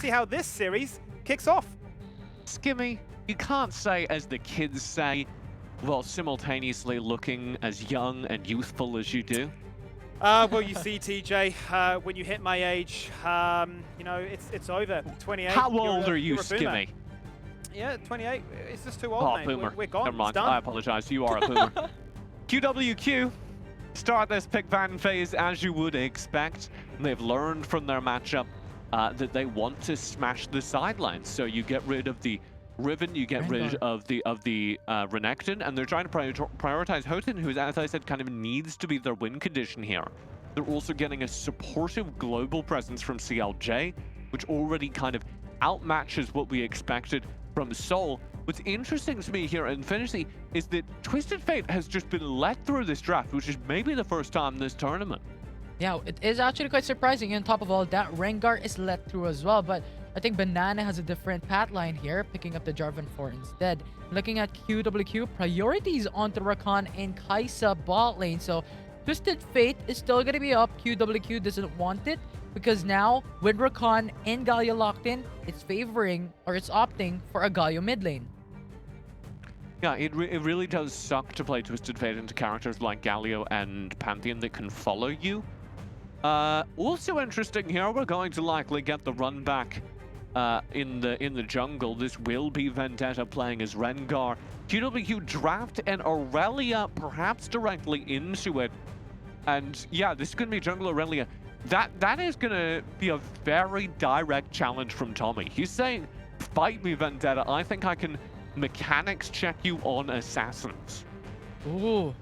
see how this series kicks off. Skimmy, you can't say as the kids say, while simultaneously looking as young and youthful as you do. Well, you see, TJ, when you hit my age, you know, it's over. 28. How old are you, you're a boomer. Skimmy? Yeah, 28. It's just too old, Oh, mate. boomer. We're gone. Never mind. It's done. I apologize. You are a boomer. QWQ start this pick ban phase as you would expect. They've learned from their matchup that they want to smash the sidelines. So you get rid of the Riven, you get rid of the Renekton, and they're trying to prioritize Houghton, who, as I said, kind of needs to be their win condition here. They're also getting a supportive global presence from CLJ, which already kind of outmatches what we expected from Seoul. What's interesting to me here in Infinity is that Twisted Fate has just been let through this draft, which is maybe the first time in this tournament. Yeah, it is actually quite surprising. On top of all that, Rengar is let through as well, but I think Banana has a different path line here, picking up the Jarvan 4 instead. Looking at QWQ, priorities onto Rakan and Kai'Sa bot lane, so Twisted Fate is still going to be up. QWQ doesn't want it, because now, with Rakan and Galio locked in, it's favoring, or it's opting for a Galio mid lane. Yeah, it really does suck to play Twisted Fate into characters like Galio and Pantheon that can follow you. Also interesting here, we're going to likely get the run back in the jungle. This will be Vendetta playing as Rengar. QWQ draft and Aurelia perhaps directly into it. And yeah, this is going to be jungle Aurelia. That is going to be a very direct challenge from Tommy. He's saying, fight me, Vendetta. I think I can mechanics check you on assassins. Ooh.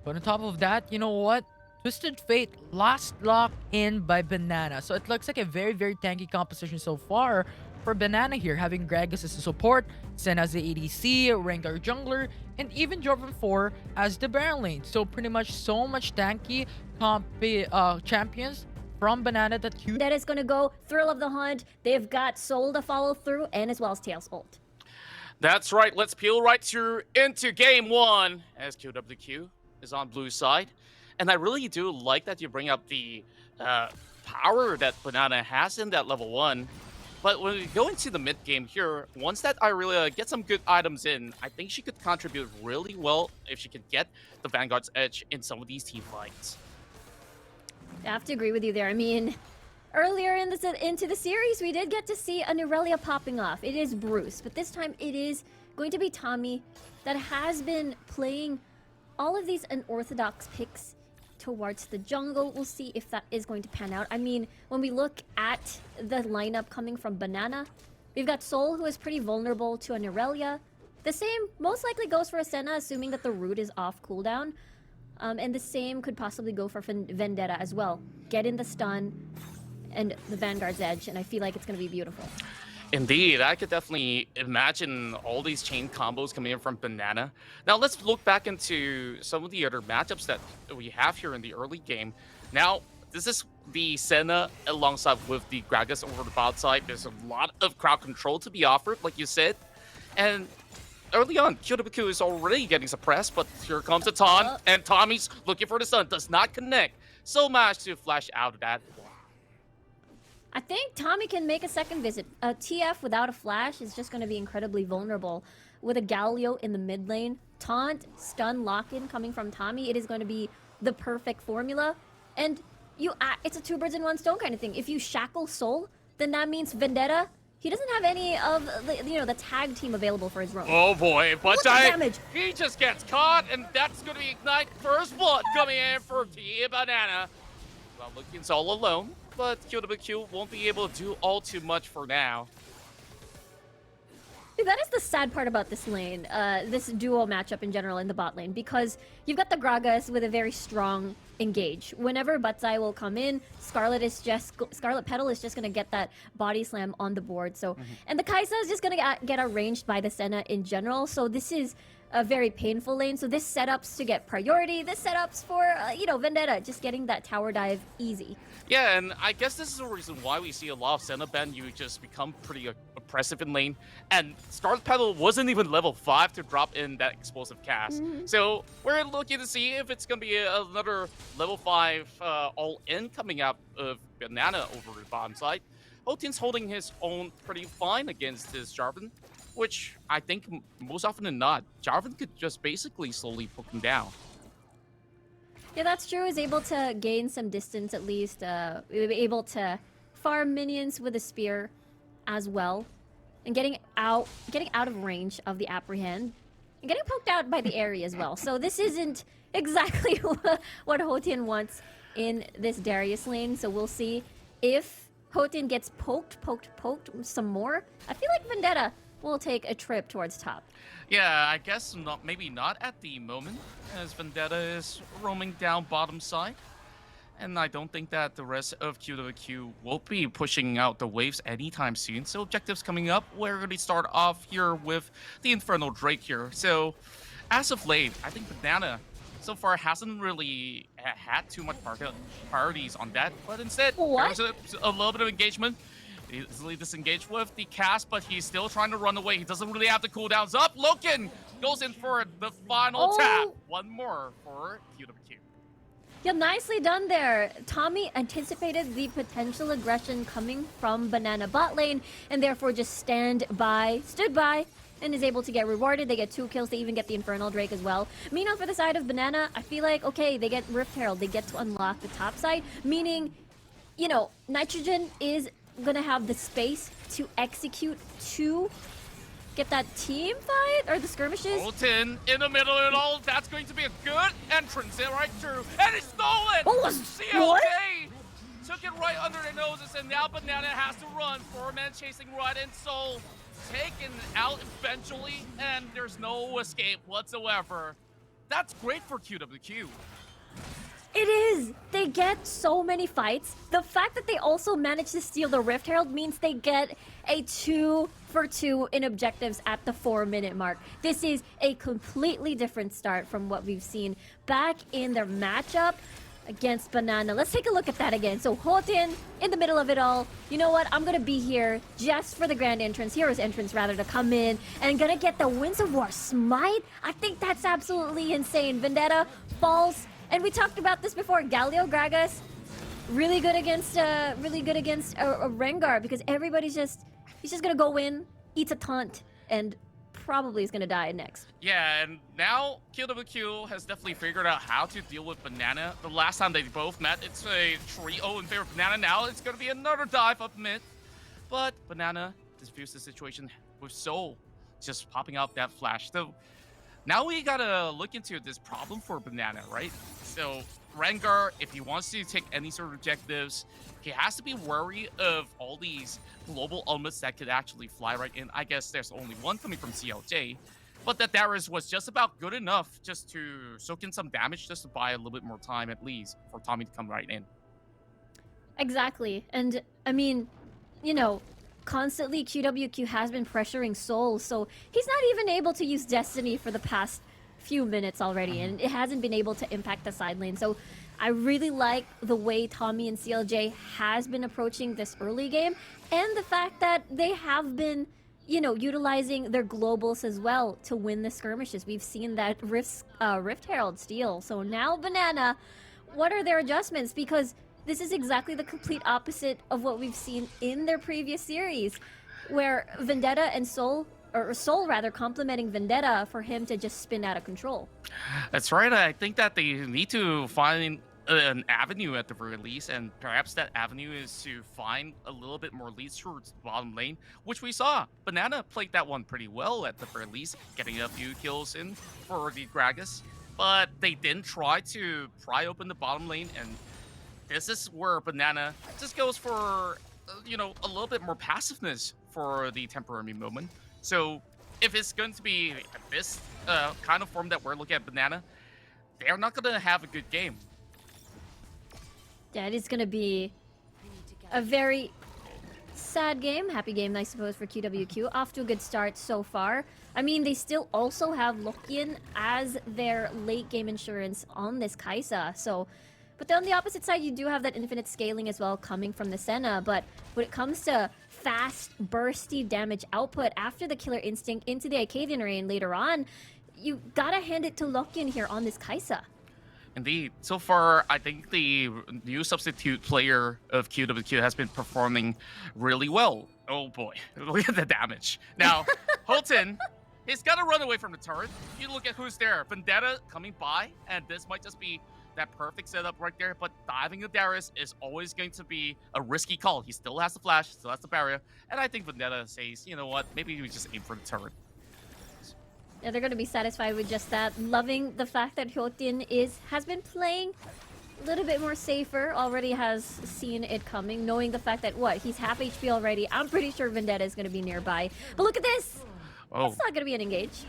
But on top of that, you know what? Twisted Fate last locked in by Banana. So it looks like a very, very tanky composition so far for Banana here, having Gragas as a support, Sen as the ADC, Rengar jungler, and even Jarvan 4 as the Baron lane. So pretty much so much tanky champions from Banana that is going to go Thrill of the Hunt. They've got Soul to follow through, and as well as Tails ult. That's right. Let's peel right through into game one as QWQ is on blue side. And I really do like that you bring up the power that Banana has in that level 1. But when we go into the mid game here, once that Aurelia gets some good items in, I think she could contribute really well if she could get the Vanguard's edge in some of these team fights. I have to agree with you there. I mean, earlier into the series, we did get to see an Aurelia popping off. It is Bruce, but this time it is going to be Tommy that has been playing all of these unorthodox picks towards the jungle. We'll see if that is going to pan out. I mean, when we look at the lineup coming from Banana, we've got Soul, who is pretty vulnerable to an Aurelia. The same most likely goes for Senna, assuming that the root is off cooldown. And the same could possibly go for Vendetta as well. Get in the stun and the Vanguard's edge, and I feel like it's going to be beautiful. Indeed, I could definitely imagine all these chain combos coming in from Banana. Now let's look back into some of the other matchups that we have here in the early game. Now, this is the Senna alongside with the Gragas over the bot side. There's a lot of crowd control to be offered, like you said. And early on, QWQ is already getting suppressed, but here comes the taunt, and Tommy's looking for the stun. Does not connect. So managed to flash out of that. I think Tommy can make a second visit. A TF without a flash is just going to be incredibly vulnerable. With a Galio in the mid lane, taunt, stun, lock-in coming from Tommy, it is going to be the perfect formula. And it's a two birds in one stone kind of thing. If you shackle Soul, then that means Vendetta, he doesn't have any of the tag team available for his roam. Oh boy, but damage. He just gets caught, and that's going to be Ignite. First blood coming in for Team Banana. Well, Lukian's all alone, but QWQ won't be able to do all too much for now. That is the sad part about this lane, this duo matchup in general in the bot lane, because you've got the Gragas with a very strong engage. Whenever Butzai will come in, Scarlet Petal is just going to get that body slam on the board. So, and the Kai'Sa is just going to get arranged by the Senna in general. So this is a very painful lane. So this setups to get priority. This setups for, Vendetta, just getting that tower dive easy. Yeah, and I guess this is the reason why we see a lot of Senna Ben. You just become pretty oppressive in lane. And Scarlet Petal wasn't even level 5 to drop in that explosive cast. So we're looking to see if it's going to be another level 5 all-in coming out of Banana over the bottom side. Hotin's holding his own pretty fine against his Jarvan, which I think most often than not, Jarvan could just basically slowly poke him down. Yeah, that's true. Is able to gain some distance at least. Able to farm minions with a spear as well, and getting out of range of the apprehend, and getting poked out by the area as well. So this isn't exactly what Hotin wants in this Darius lane. So we'll see if Hotin gets poked some more. I feel like Vendetta will take a trip towards top. Yeah, I guess maybe not at the moment, as Vendetta is roaming down bottom side. And I don't think that the rest of QWQ will be pushing out the waves anytime soon. So objectives coming up, we're going to start off here with the Infernal Drake here. So as of late, I think Banana so far hasn't really had too much priorities on that. But instead, there's a little bit of engagement. Easily disengaged with the cast, but he's still trying to run away. He doesn't really have the cooldowns up. Loken goes in for the final tap. One more for QWQ. Yeah, nicely done there. Tommy anticipated the potential aggression coming from Banana bot lane, and therefore just stood by, and is able to get rewarded. They get 2 kills. They even get the Infernal Drake as well. Meanwhile, for the side of Banana, I feel like, okay, they get Rift Herald. They get to unlock the top side, meaning, you know, Nitrogen is gonna have the space to execute to get that team fight or the skirmishes. Bolton in the middle of it all. That's going to be a good entrance right through, and it's stolen. CLJ took it right under their noses, and now Banana has to run. 4-man chasing Riot and Soul, taken out eventually, and there's no escape whatsoever. That's great for QWQ. It is! They get so many fights. The fact that they also managed to steal the Rift Herald means they get a 2 for 2 in objectives at the 4-minute mark. This is a completely different start from what we've seen back in their matchup against Banana. Let's take a look at that again. So Hotin in the middle of it all. You know what? I'm gonna be here just for the grand entrance, hero's entrance rather, to come in and gonna get the Winds of War smite. I think that's absolutely insane. Vendetta falls. And we talked about this before. Galio Gragas, really good against a Rengar, because he's just gonna go in, eats a taunt, and probably is gonna die next. Yeah, and now QWQ has definitely figured out how to deal with Banana. The last time they both met, it's a trio in favor of Banana. Now it's gonna be another dive up mid, but Banana diffused the situation with Soul just popping out that flash. So now we gotta look into this problem for Banana, right? So Rengar, if he wants to take any sort of objectives, he has to be wary of all these global ultimates that could actually fly right in. I guess there's only one coming from CLJ, but that Darius was just about good enough just to soak in some damage, just to buy a little bit more time at least for Tommy to come right in. Exactly. And I mean, you know, constantly QWQ has been pressuring Soul, so he's not even able to use Destiny for the past few minutes already, and it hasn't been able to impact the side lane. So I really like the way Tommy and CLJ has been approaching this early game, and the fact that they have been, you know, utilizing their globals as well to win the skirmishes. We've seen that Rift Herald steal. So now Banana, what are their adjustments? Because this is exactly the complete opposite of what we've seen in their previous series, where Vendetta and Soul rather, complementing Vendetta for him to just spin out of control. That's right. I think that they need to find an avenue at the very least, and perhaps that avenue is to find a little bit more leads towards the bottom lane, which we saw. Banana played that one pretty well at the very least, getting a few kills in for the Gragas, but they didn't try to pry open the bottom lane, and this is where Banana just goes for, you know, a little bit more passiveness for the temporary moment. So if it's going to be this kind of form that we're looking at Banana, they're not going to have a good game. Yeah, it is going to be a very sad game. Happy game, I suppose, for QWQ. Off to a good start so far. I mean, they still also have Lokian as their late game insurance on this Kai'Sa. So, but then on the opposite side, you do have that infinite scaling as well coming from the Senna. But when it comes to fast, bursty damage output after the Killer Instinct into the Arcadian Rain later on, you gotta hand it to Lokian here on this Kai'Sa. Indeed. So far, I think the new substitute player of QWQ has been performing really well. Oh boy, look at the damage. Now, Holton, he's got to run away from the turret. You look at who's there. Vendetta coming by, and this might just be that perfect setup right there. But diving the Darius is always going to be a risky call. He still has the flash, still has the barrier. And I think Vendetta says, you know what, maybe we just aim for the turret. Yeah, they're going to be satisfied with just that. Loving the fact that Hyotin has been playing a little bit more safer, already has seen it coming, knowing the fact that, he's half HP already. I'm pretty sure Vendetta is going to be nearby. But look at this! Oh. It's not going to be an engage.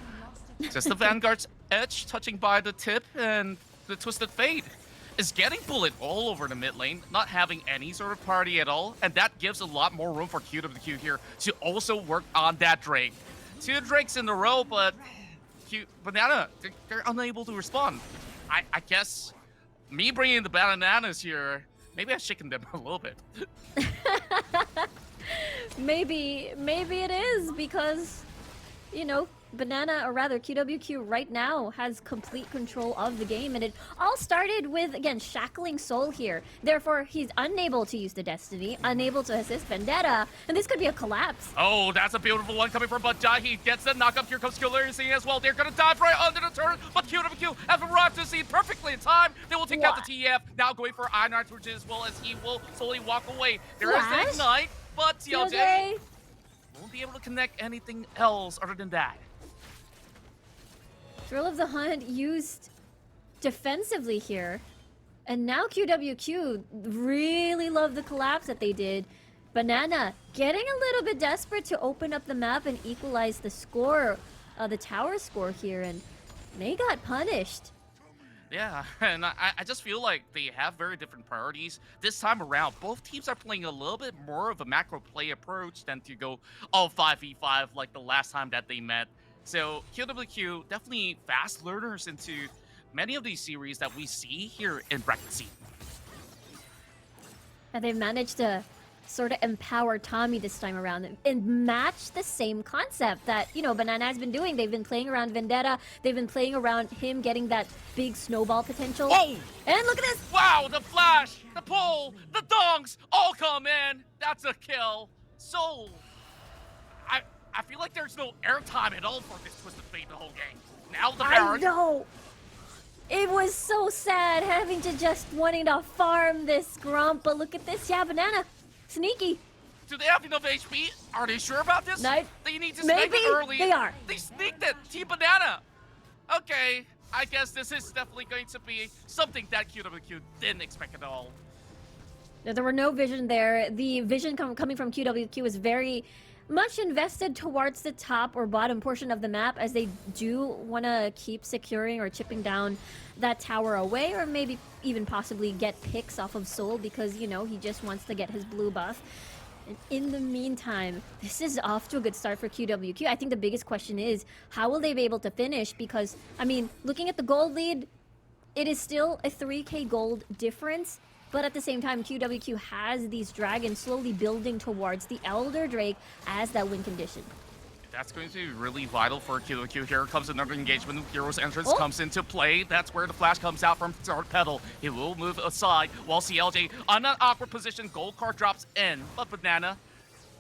Just the Vanguard's edge touching by the tip, and the Twisted Fate is getting bullet all over the mid lane, not having any sort of party at all, and that gives a lot more room for QWQ here to also work on that Drake. 2 Drakes in a row, but Banana, they're unable to respond. I guess me bringing the bananas here, maybe I've shaken them a little bit. Maybe it is because, Banana, or rather QWQ right now has complete control of the game, and it all started with, again, shackling Soul here. Therefore, he's unable to use the Destiny, unable to assist Vendetta, and this could be a collapse. Oh, that's a beautiful one coming from Bajai. He gets the knockup. Here comes Killer as well. They're going to dive right under the turret, but QWQ have arrived to the scene perfectly in time. They will take out the TF. Now going for Iron Nitrogen as well, as he will slowly walk away. There is the Ignite, but CLJ won't be able to connect anything else other than that. Thrill of the Hunt used defensively here. And now QWQ really love the collapse that they did. Banana getting a little bit desperate to open up the map and equalize the score, the tower score here, and they got punished. Yeah, and I just feel like they have very different priorities. This time around, both teams are playing a little bit more of a macro play approach than to go all 5v5 like the last time that they met. So QWQ definitely fast learners into many of these series that we see here in Bracket C. And they've managed to sort of empower Tommy this time around and match the same concept that, Banana has been doing. They've been playing around Vendetta. They've been playing around him getting that big snowball potential. Oh! And look at this! Wow, the flash, the pull, the donks all come in. That's a kill. So, I feel like there's no airtime at all for this Twisted Fate the whole game. Now the Baron. I know! It was so sad having to just wanting to farm this Grump, but look at this. Yeah, Banana. Sneaky. Do they have enough HP? Are they sure about this? No. They need to sneak it early. They are. They sneaked it. Team Banana. Okay, I guess this is definitely going to be something that QWQ didn't expect at all. There were no vision there. The vision coming from QWQ was very much invested towards the top or bottom portion of the map, as they do want to keep securing or chipping down that tower away, or maybe even possibly get picks off of Soul because, he just wants to get his blue buff. And in the meantime, this is off to a good start for QWQ. I think the biggest question is, how will they be able to finish? Because, looking at the gold lead, it is still a 3k gold difference. But at the same time, QWQ has these dragons slowly building towards the Elder Drake as that win condition. That's going to be really vital for QWQ. Here comes another engagement. Hero's entrance comes into play. That's where the flash comes out from Dark Petal. He will move aside while CLJ on an awkward position. Gold card drops in, but Banana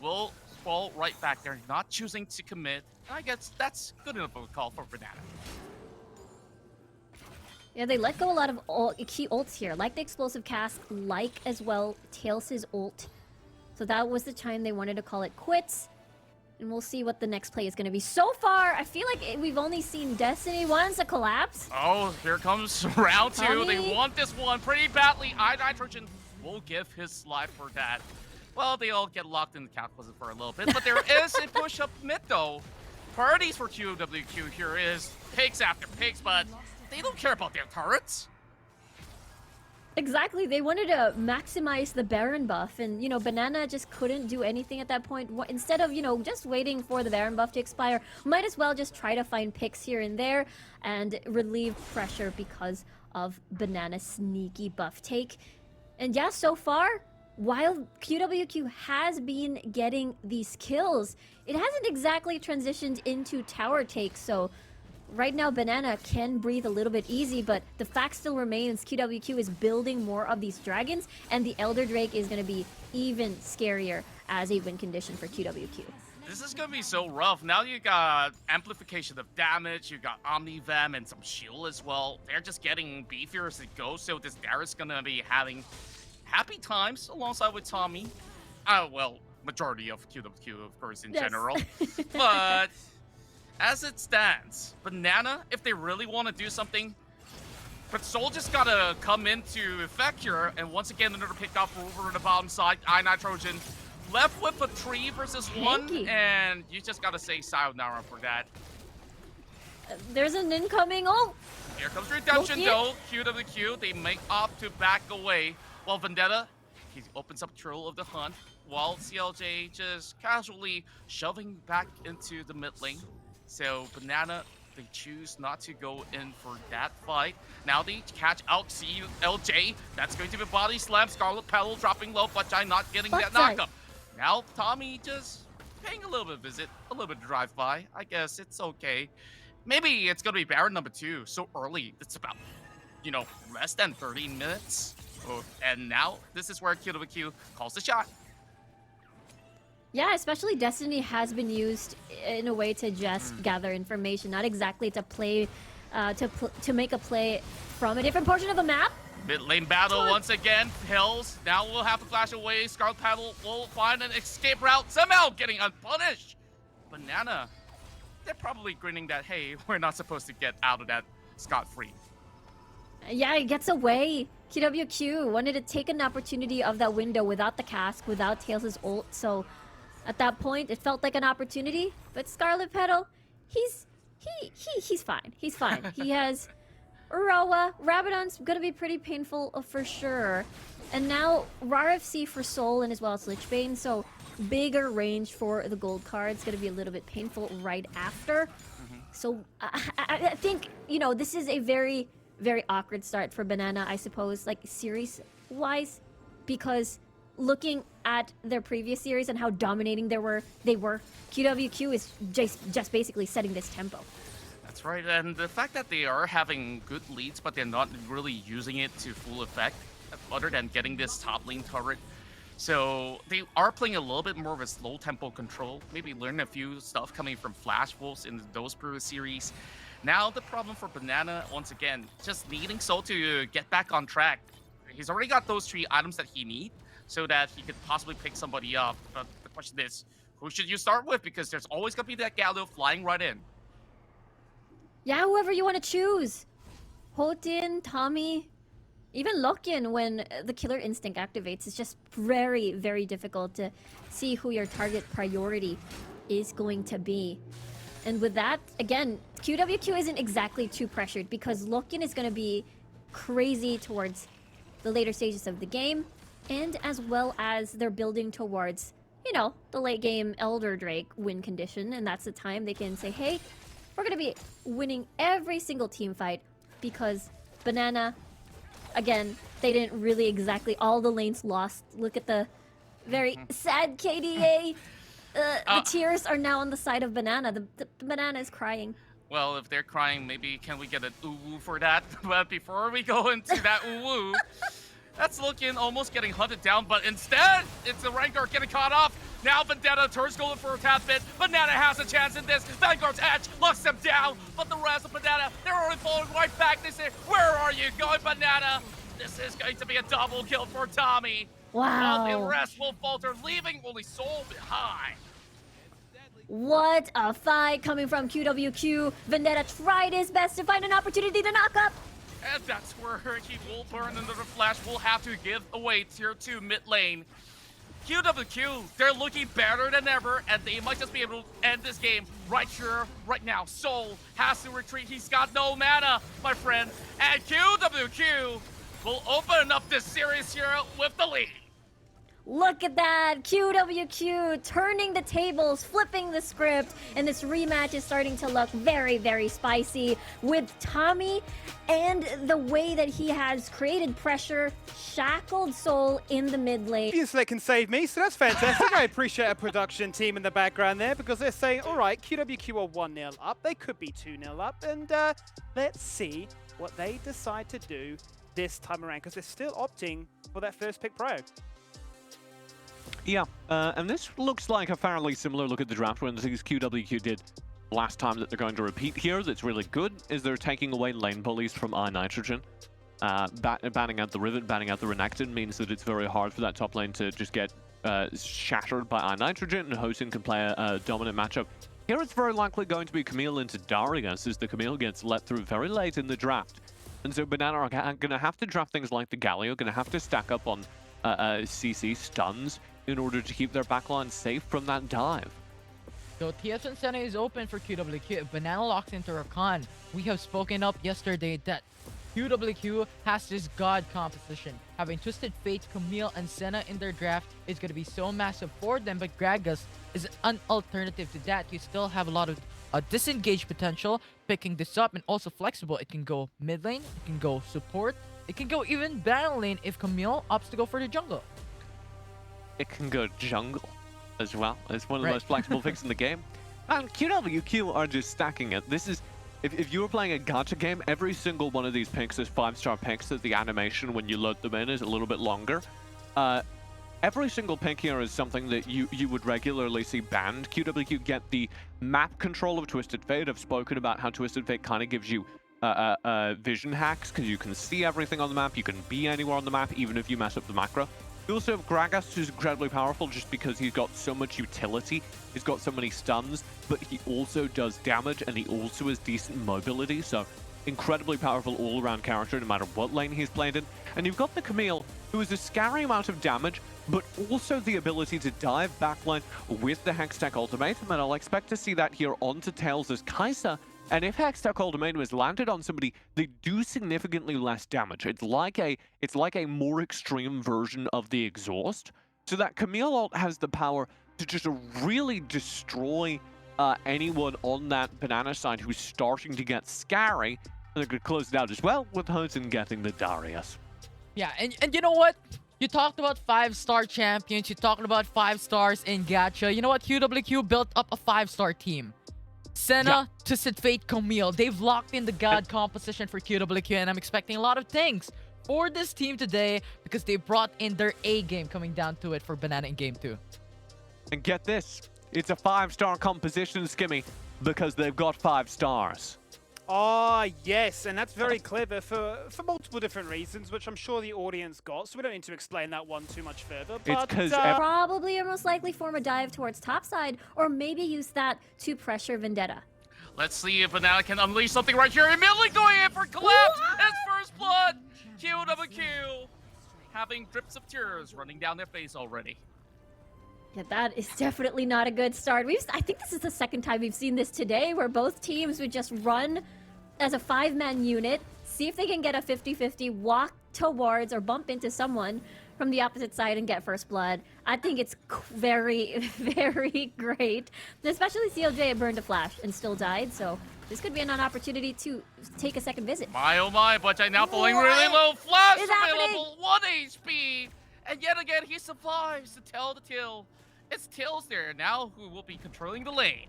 will fall right back there, not choosing to commit. I guess that's good enough of a call for Banana. Yeah, they let go a lot of key ults here, like the Explosive Cask, like as well Tails' ult. So that was the time they wanted to call it quits. And we'll see what the next play is going to be. So far, I feel like we've only seen Destiny once a collapse. Oh, here comes round 2. Tommy. They want this one pretty badly. Nitrogen will give his life for that. Well, they all get locked in the Cataclysm for a little bit, but there is a push up mid though. Priorities for QWQ here is picks after picks, but they don't care about their turrets. Exactly, they wanted to maximize the Baron buff, and, Banana just couldn't do anything at that point. Instead of, just waiting for the Baron buff to expire, might as well just try to find picks here and there and relieve pressure because of Banana's sneaky buff take. And yeah, so far, while QWQ has been getting these kills, it hasn't exactly transitioned into tower takes, so right now Banana can breathe a little bit easy, but the fact still remains QWQ is building more of these dragons, and the Elder Drake is going to be even scarier as a win condition for QWQ. This is gonna be so rough. Now you got amplification of damage, you got Omni-Vam and some shield as well. They're just getting beefier as it goes, so this Darius gonna be having happy times alongside with Tommy. Well, majority of QWQ, of course, in general. But as it stands, Banana, if they really want to do something, but Soul just gotta come into effect here, and once again, another pick off over on the bottom side. iNitrogen left with a 3 versus 1, and you just gotta say sayonara for that. There's an incoming. Oh! Here comes Redemption though. QWQ, they make opt to back away. While Vendetta, he opens up Troll of the Hunt, while CLJ just casually shoving back into the mid lane. So Banana, they choose not to go in for that fight. Now they catch out CLJ. That's going to be body slam. Scarlet Petal dropping low, but I'm not getting that knockup. Now Tommy just paying a little bit of visit, a little bit of drive-by. I guess it's okay. Maybe it's going to be Baron number 2 so early. It's about, you know, less than 30 minutes. And now this is where QWQ calls the shot. Yeah, especially Destiny has been used in a way to just gather information, not exactly to play, to make a play from a different portion of the map. Mid lane battle once again. Hills now will have to flash away. Scarlet Petal will find an escape route, somehow getting unpunished. Banana, they're probably grinning that, hey, we're not supposed to get out of that scot-free. Yeah, he gets away. QWQ wanted to take an opportunity of that window without the cask, without Tails' ult, so at that point it felt like an opportunity. But Scarlet Petal, he's fine. He's fine. He has Urawa. Rabadon's gonna be pretty painful for sure. And now RARFC for Soul and as well as Lichbane, so bigger range for the gold cards. Gonna be a little bit painful right after. So I think, you know, this is a very, very awkward start for Banana, I suppose, like series-wise, because looking at their previous series and how dominating they were, QWQ is just basically setting this tempo. That's right, and the fact that they are having good leads, but they're not really using it to full effect, other than getting this top lane turret. So they are playing a little bit more of a slow tempo control, maybe learn a few stuff coming from Flash Wolves in those previous series. Now the problem for Banana, once again, just needing Soul to get back on track. He's already got those 3 items that he needs, so that he could possibly pick somebody up. But the question is, who should you start with? Because there's always going to be that Gallo flying right in. Yeah, whoever you want to choose. Hotin, Tommy, even Lokin, when the killer instinct activates, it's just very, very difficult to see who your target priority is going to be. And with that, again, QWQ isn't exactly too pressured because Lokin is going to be crazy towards the later stages of the game, and as well as they're building towards, you know, the late game Elder Drake win condition, and that's the time they can say, hey, we're going to be winning every single team fight because Banana, again, they didn't really exactly, all the lanes lost. Look at the very sad KDA. The tears are now on the side of Banana. The Banana is crying. Well, if they're crying, maybe can we get an ooh-woo for that? But before we go into that ooh-woo, that's looking almost getting hunted down, but instead, it's the Vanguard getting caught off. Now Vendetta turns going for a tap bit. Banana has a chance in this. Vanguard's edge locks them down, but the rest of Banana, they're already falling right back. They say, where are you going, Banana? This is going to be a double kill for Tommy. Wow. While the rest will falter, leaving only Soul behind. What a fight coming from QWQ. Vendetta tried his best to find an opportunity to knock up. And that's where he will burn into the Flash. Will have to give away tier 2 mid lane. QWQ, they're looking better than ever, and they might just be able to end this game right here, right now. Soul has to retreat. He's got no mana, my friend. And QWQ will open up this series here with the lead. Look at that! QWQ turning the tables, flipping the script, and this rematch is starting to look very, very spicy with Tommy and the way that he has created pressure, shackled Soul in the mid lane. Obviously, they can save me, so that's fantastic. I appreciate a production team in the background there because they're saying, all right, QWQ are 1-0 up. They could be 2-0 up, and let's see what they decide to do this time around because they're still opting for that first pick pro. Yeah, and this looks like a fairly similar look at the draft when the things QWQ did last time that they're going to repeat here. That's really good, is they're taking away lane bullies from iNitrogen. Banning out the Rivet, banning out the Renekton means that it's very hard for that top lane to just get shattered by iNitrogen, and Hosin can play a dominant matchup. Here it's very likely going to be Camille into Darius, as the Camille gets let through very late in the draft. And so Banana are going to have to draft things like the Galio, going to have to stack up on CC stuns in order to keep their backline safe from that dive. So TSN Senna is open for QWQ. If Banana locks into Rakan, we have spoken up yesterday that QWQ has this god composition. Having Twisted Fate, Camille, and Senna in their draft is going to be so massive for them, but Gragas is an alternative to that. You still have a lot of disengage potential picking this up, and also flexible. It can go mid lane, it can go support, it can go even battle lane if Camille opts to go for the jungle. It can go jungle as well. It's one of the most flexible picks in the game. And QWQ are just stacking it. This is, if you were playing a gacha game, every single one of these picks is 5-star picks that the animation when you load them in is a little bit longer. Every single pick here is something that you would regularly see banned. QWQ get the map control of Twisted Fate. I've spoken about how Twisted Fate kind of gives you vision hacks because you can see everything on the map. You can be anywhere on the map, even if you mess up the macro. You also have Gragas, who's incredibly powerful just because he's got so much utility. He's got so many stuns, but he also does damage and he also has decent mobility. So incredibly powerful all-around character no matter what lane he's played in. And you've got the Camille, who is a scary amount of damage, but also the ability to dive backline with the Hextech Ultimatum, and I'll expect to see that here onto Tails as Kai'Sa. And if Hextech Ultimatum is landed on somebody, they do significantly less damage. It's like a more extreme version of the Exhaust. So that Camille ult has the power to just really destroy anyone on that Banana side who's starting to get scary. And they're going to close it out as well with Hosin getting the Darius. Yeah, and you know what? You talked about 5-star champions. You talked about 5 stars in gacha. You know what? QWQ built up a 5-star team. Senna, Twisted Fate, Camille. They've locked in the god composition for QWQ, and I'm expecting a lot of things for this team today because they brought in their A game coming down to it for Banana in Game 2. And get this, it's a 5-star composition, Skimmy, because they've got 5 stars. Ah, yes, and that's very clever for multiple different reasons, which I'm sure the audience got, so we don't need to explain that one too much further. But, It's because probably or most likely form a dive towards topside, or maybe use that to pressure Vendetta. Let's see if Banana can unleash something right here. Immediately going in for collapse as first blood. QWQ having drips of tears running down their face already. Yeah, that is definitely not a good start. I think this is the second time we've seen this today, where both teams would just run as a 5-man unit, see if they can get a 50-50, walk towards or bump into someone from the opposite side and get first blood. I think it's very, very great. Especially CLJ burned a flash and still died, so this could be an opportunity to take a second visit. My oh my, Butchai now falling really low. Flash is available, 1 HP. And yet again, he survives to tell the Till. It's Tills there now who will be controlling the lane.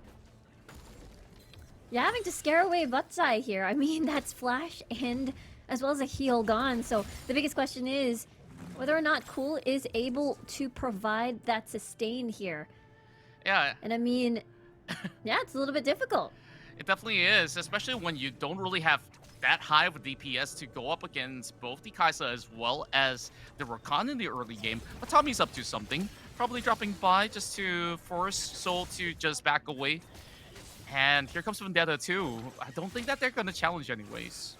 Yeah, having to scare away Butzai here. I mean, that's flash and as well as a heal gone. So the biggest question is whether or not Cool is able to provide that sustain here. Yeah. And I mean, yeah, it's a little bit difficult. It definitely is, especially when you don't really have that high of a DPS to go up against both the Kai'Sa as well as the Rakan in the early game. But Tommy's up to something. Probably dropping by just to force Soul to just back away. And here comes Vendetta too. I don't think that they're going to challenge anyways.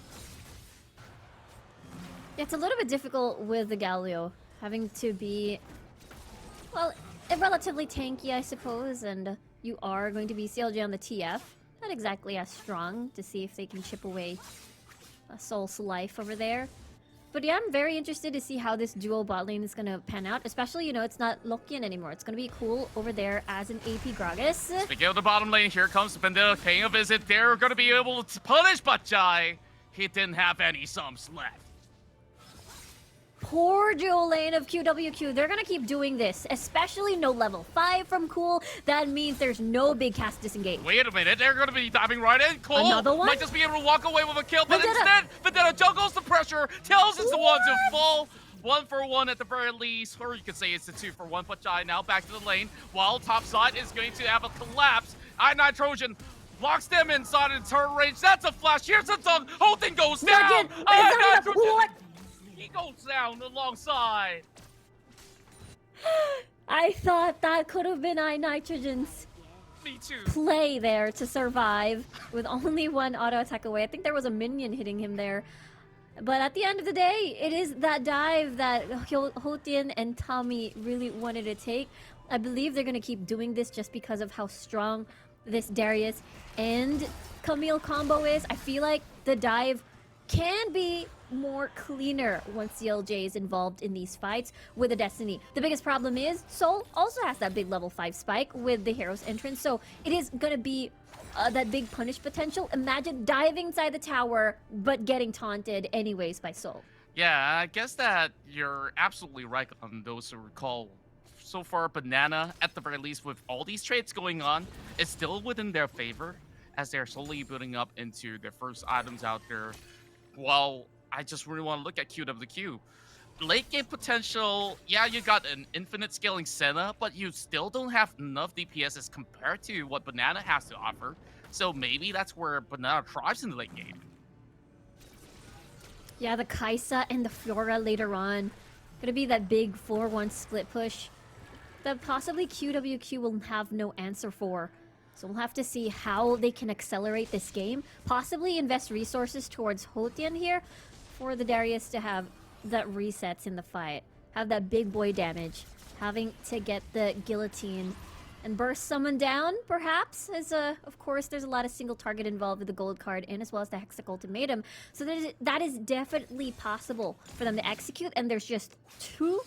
Yeah, it's a little bit difficult with the Galio. Having to be, well, relatively tanky, I suppose. And you are going to be CLJ on the TF. Not exactly as strong to see if they can chip away Soul's life over there. But yeah, I'm very interested to see how this duo bot lane is gonna pan out. Especially, you know, it's not Lokian anymore. It's gonna be cool over there as an AP Gragas. Speaking of the bottom lane, here comes Vendetta paying a visit. They're gonna be able to punish Butchai. He didn't have any sums left. Poor dual lane of QWQ. They're gonna keep doing this, especially no level 5 from Cool. That means there's no big cast disengage. Wait a minute, they're gonna be diving right in. Cole Another one? might just be able to walk away with a kill, but Vendetta. instead, Vendetta juggles the pressure. Tails is the one to fall. 1-for-1 at the very least, or you could say it's a 2-for-1. Butchai now back to the lane, while top side is going to have a collapse. I9 Trojan locks them inside in turret range. That's a flash. Here's a dunk. Whole thing goes down. Nugget, I9 Trojan. what? He goes down alongside. I thought that could have been iNitrogen's Me too. play there to survive with only one auto attack away. I think there was a minion hitting him there. But at the end of the day, it is that dive that Hotian and Tommy really wanted to take. I believe they're going to keep doing this just because of how strong this Darius and Camille combo is. I feel like the dive can be more cleaner once CLJ is involved in these fights with the Destiny. The biggest problem is Soul also has that big level 5 spike with the hero's entrance, so it is going to be that big punish potential. Imagine diving inside the tower but getting taunted anyways by Soul. Yeah, I guess that you're absolutely right on those who recall. So far, Banana, at the very least, with all these trades going on, is still within their favor as they're slowly building up into their first items out there. Well, I just really want to look at QWQ. Late game potential, yeah, you got an infinite scaling Senna, but you still don't have enough DPS as compared to what Banana has to offer. So maybe that's where Banana thrives in the late game. Yeah, the Kaisa and the Fiora later on. Gonna be that big 4-1 split push that possibly QWQ will have no answer for. So we'll have to see how they can accelerate this game. Possibly invest resources towards Hotian here for the Darius to have that resets in the fight. Have that big boy damage. Having to get the guillotine and burst someone down, perhaps, as of course there's a lot of single target involved with the gold card and as well as the Hextech ultimatum. So that is definitely possible for them to execute, and there's just 2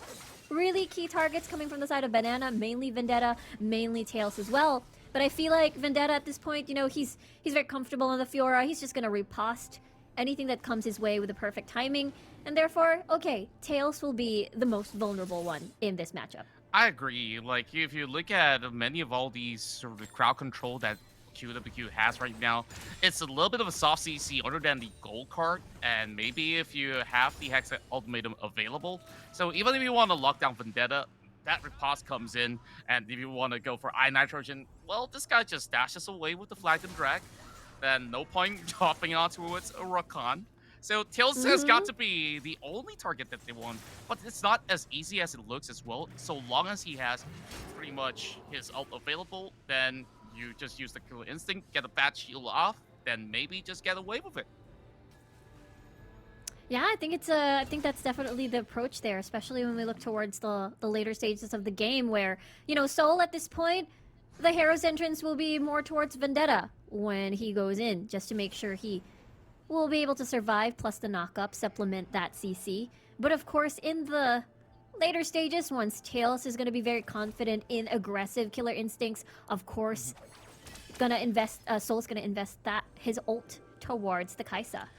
really key targets coming from the side of Banana, mainly Vendetta, mainly Tails as well. But I feel like Vendetta at this point, you know, he's very comfortable on the Fiora. He's just gonna riposte anything that comes his way with the perfect timing. And therefore, okay, Tails will be the most vulnerable one in this matchup. I agree. Like, if you look at many of all these sort of crowd control that QWQ has right now, it's a little bit of a soft CC other than the gold card, and maybe if you have the Hex ultimatum available. So even if you want to lock down Vendetta, that riposte comes in, and if you want to go for iNitrogen, well, this guy just dashes away with the flag and drag. Then no point hopping onto it a Rakan. So Tails has got to be the only target that they want, but it's not as easy as it looks as well. So long as he has pretty much his ult available, then you just use the Killer Instinct, get a bad shield off, then maybe just get away with it. Yeah, I think that's definitely the approach there, especially when we look towards the later stages of the game where, you know, Soul at this point, the hero's entrance will be more towards Vendetta when he goes in, just to make sure he will be able to survive, plus the knock-up, supplement that CC. But of course, in the later stages, once Tails is going to be very confident in aggressive killer instincts, of course, Soul's going to invest his ult towards the Kaisa.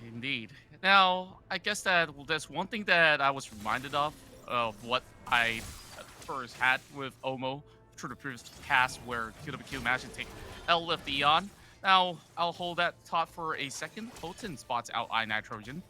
Indeed. Now, I guess that there's one thing that I was reminded of what I first had with Omo through the previous cast where QWQ managed to take LFD on. Now, I'll hold that thought for a second. Potent spots out iNitrogen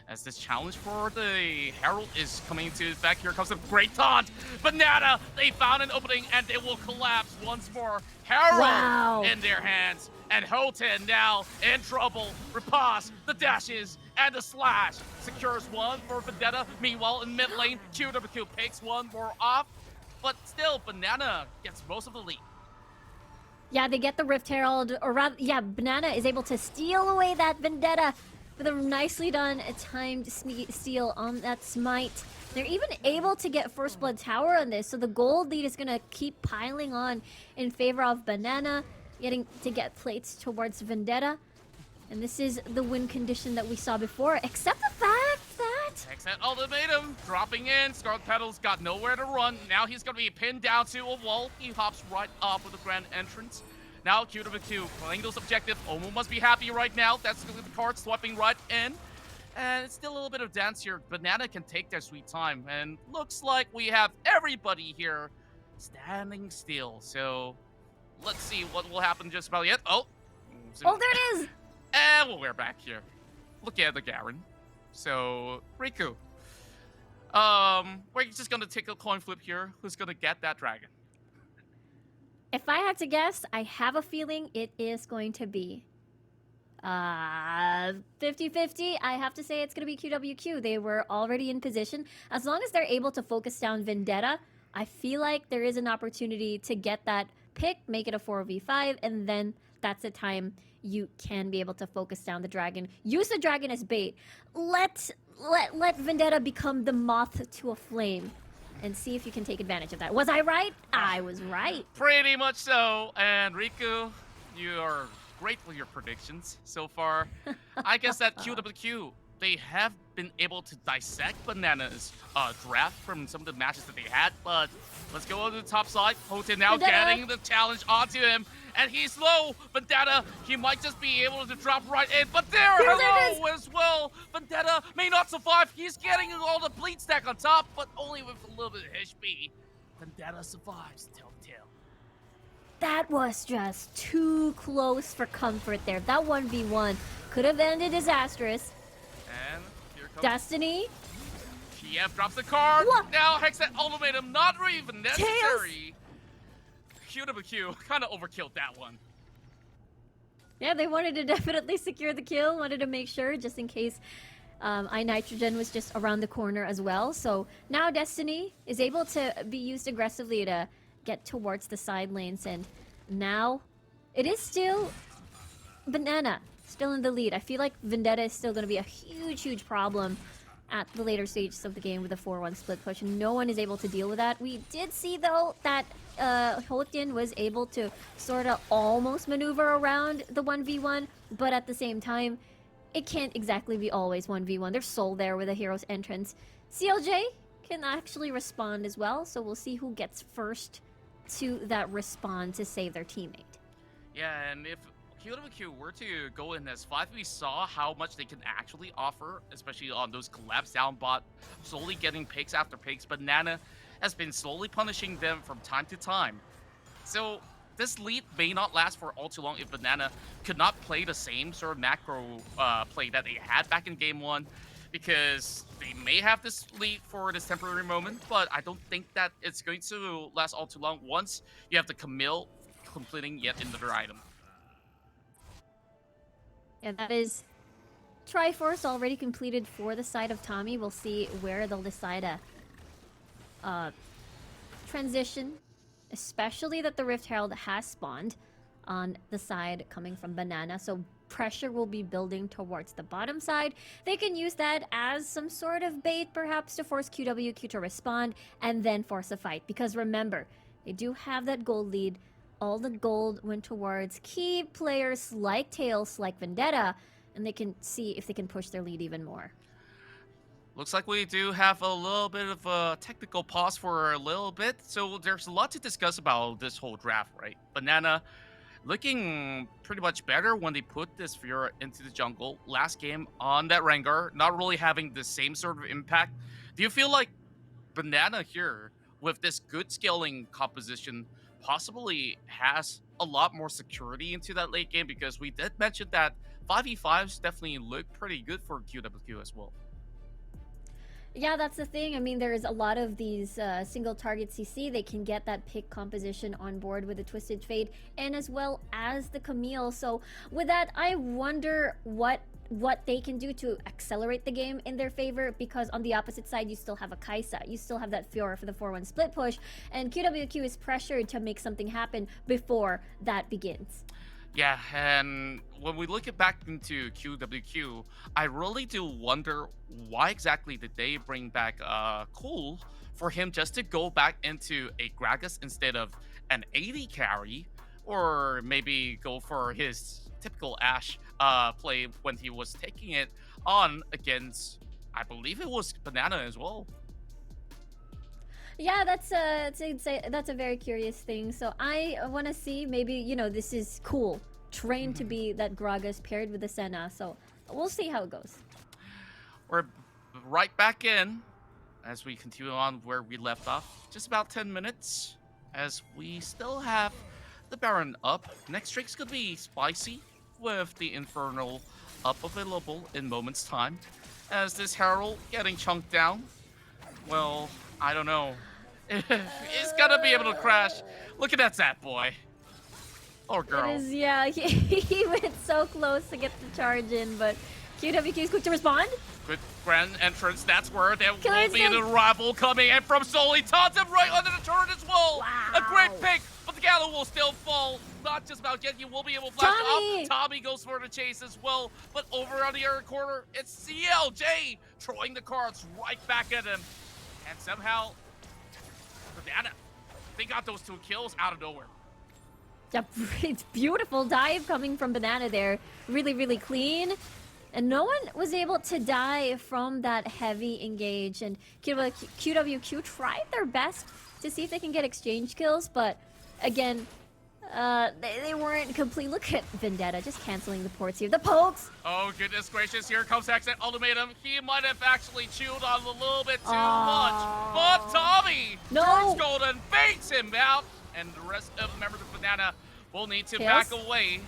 as this challenge for the Herald is coming into effect. Here comes a great taunt. Banana, they found an opening and they will collapse once more. Herald in their hands. And Houghton now in trouble. Riposte, the dashes, and the slash. Secures one for Vendetta. Meanwhile, in mid lane, QWQ picks one more off. But still, Banana gets most of the lead. Yeah, they get the Rift Herald, or rather, yeah, Banana is able to steal away that Vendetta with a nicely done timed steal on that Smite. They're even able to get First Blood Tower on this, so the gold lead is going to keep piling on in favor of Banana, getting to get plates towards Vendetta. And this is the win condition that we saw before, except the fact Exit ultimatum, dropping in. Scarlet Petal's got nowhere to run. Now he's gonna be pinned down to a wall. He hops right off with the grand entrance. Now QWQ playing those objective. Omo must be happy right now. That's the card swiping right in. And it's still a little bit of dance here. Banana can take their sweet time. And looks like we have everybody here standing still. So let's see what will happen just about yet. Oh, Oh, there it is! and we're back here. Look at the Garen. So, Riku. We're just gonna take a coin flip here. Who's gonna get that dragon? If I had to guess, I have a feeling it is going to be 50-50. I have to say it's going to be QWQ. They were already in position. As long as they're able to focus down Vendetta, I feel like there is an opportunity to get that pick, make it a 4v5, and then that's the time you can be able to focus down the dragon. Use the dragon as bait. Let Vendetta become the moth to a flame and see if you can take advantage of that. Was I right? I was right. Pretty much so. And Riku, you are great with your predictions so far. I guess that QWQ, they have been able to dissect Banana's draft from some of the matches that they had, but let's go over to the top side. Hoten now getting the challenge onto him, and he's low. Vendetta, he might just be able to drop right in, but hello as well. Vendetta may not survive. He's getting all the bleed stack on top, but only with a little bit of HP. Vendetta survives, Telltale. That was just too close for comfort there. That 1v1 could have ended disastrous. And here comes Destiny. TF drops the card. What? Now Hex that ultimatum, not even necessary. QWQ kind of overkilled that one. Yeah, they wanted to definitely secure the kill, wanted to make sure just in case iNitrogen was just around the corner as well. So now Destiny is able to be used aggressively to get towards the side lanes, and now it is still Banana still in the lead. I feel like Vendetta is still going to be a huge problem at the later stages of the game with a 4-1 split push, and no one is able to deal with that. We did see though that Hoten was able to sort of almost maneuver around the 1v1, but at the same time it can't exactly be always 1v1. There's Soul there with a hero's entrance. CLJ can actually respond as well, so we'll see who gets first to that respond to save their teammate. Yeah, and if QWQ were to go in this 5, we saw how much they can actually offer, especially on those collapse down bot, slowly getting picks after picks. Banana has been slowly punishing them from time to time. So this lead may not last for all too long if Banana could not play the same sort of macro play that they had back in game 1, because they may have this lead for this temporary moment, but I don't think that it's going to last all too long once you have the Camille completing yet another item. Yeah, that is Triforce already completed for the side of Tommy. We'll see where they'll decide a transition, especially that the Rift Herald has spawned on the side coming from Banana, so pressure will be building towards the bottom side. They can use that as some sort of bait, perhaps, to force QWQ to respond and then force a fight, because remember, they do have that gold lead. All the gold went towards key players like Tails, like Vendetta, and they can see if they can push their lead even more. Looks like we do have a little bit of a technical pause for a little bit, so there's a lot to discuss about this whole draft, right? Banana looking pretty much better when they put this Fiora into the jungle. Last game on that Rengar, not really having the same sort of impact. Do you feel like Banana here, with this good scaling composition, possibly has a lot more security into that late game? Because we did mention that 5v5s definitely look pretty good for QWQ as well. Yeah, that's the thing. I mean, there's a lot of these single target CC. They can get that pick composition on board with the Twisted Fate and as well as the Camille. So with that, I wonder what they can do to accelerate the game in their favor, because on the opposite side, you still have a Kaisa. You still have that Fiora for the 4-1 split push, and QWQ is pressured to make something happen before that begins. Yeah, and when we look back into QWQ, I really do wonder why exactly did they bring back Cool for him just to go back into a Gragas instead of an AD carry, or maybe go for his typical Ashe play when he was taking it on against I believe it was Banana as well. Yeah, that's a very curious thing. So I want to see, maybe, you know, this is cool. Trained to be that Gragas paired with the Senna. So we'll see how it goes. We're right back in as we continue on where we left off. Just about 10 minutes as we still have the Baron up. Next streak's gonna be spicy with the Infernal up available in moments time. As this Herald getting chunked down. Well, I don't know. He's gonna be able to crash. Look at that boy. Or girl. It is, yeah, he went so close to get the charge in, but QWQ is quick to respond. Good grand entrance. That's where there Killer will be an instinct. arrival coming in from Soli. Taunts him right under the turret as well. Wow. A great pick, but the Gallo will still fall. Not just about yet. You will be able to flash Tommy. up. Tommy goes for the chase as well. But over on the other corner, it's CLJ throwing the cards right back at him. And somehow, Banana, they got those 2 kills out of nowhere. Yeah, it's beautiful dive coming from Banana there. Really, really clean. And no one was able to die from that heavy engage. And QWQ tried their best to see if they can get exchange kills, but again, they weren't complete. Look at Vendetta just canceling the ports here. The pokes! Oh, goodness gracious. Here comes Exit Ultimatum. He might have actually chewed on a little bit too much. But Tommy No. turns golden, baits him out. And the rest of the members of Banana will need to Tails. back away.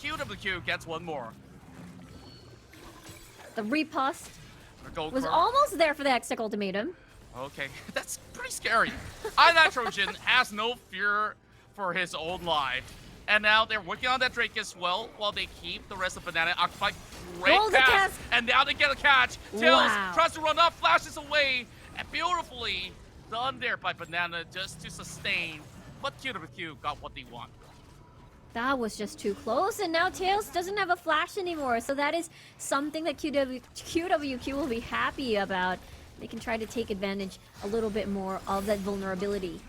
QWQ gets one more. The riposte The gold was card. almost there for the Exec ultimatum. Okay, that's pretty scary. iNitrogen has no fear for his own life. And now they're working on that Drake as well, while they keep the rest of Banana occupied. Great Golden pass, cast. and now they get a catch. Tails Wow. tries to run up, flashes away, and beautifully done there by Banana just to sustain. But QWQ got what they want. That was just too close, and now Tails doesn't have a flash anymore, so that is something that QWQ will be happy about. They can try to take advantage a little bit more of that vulnerability.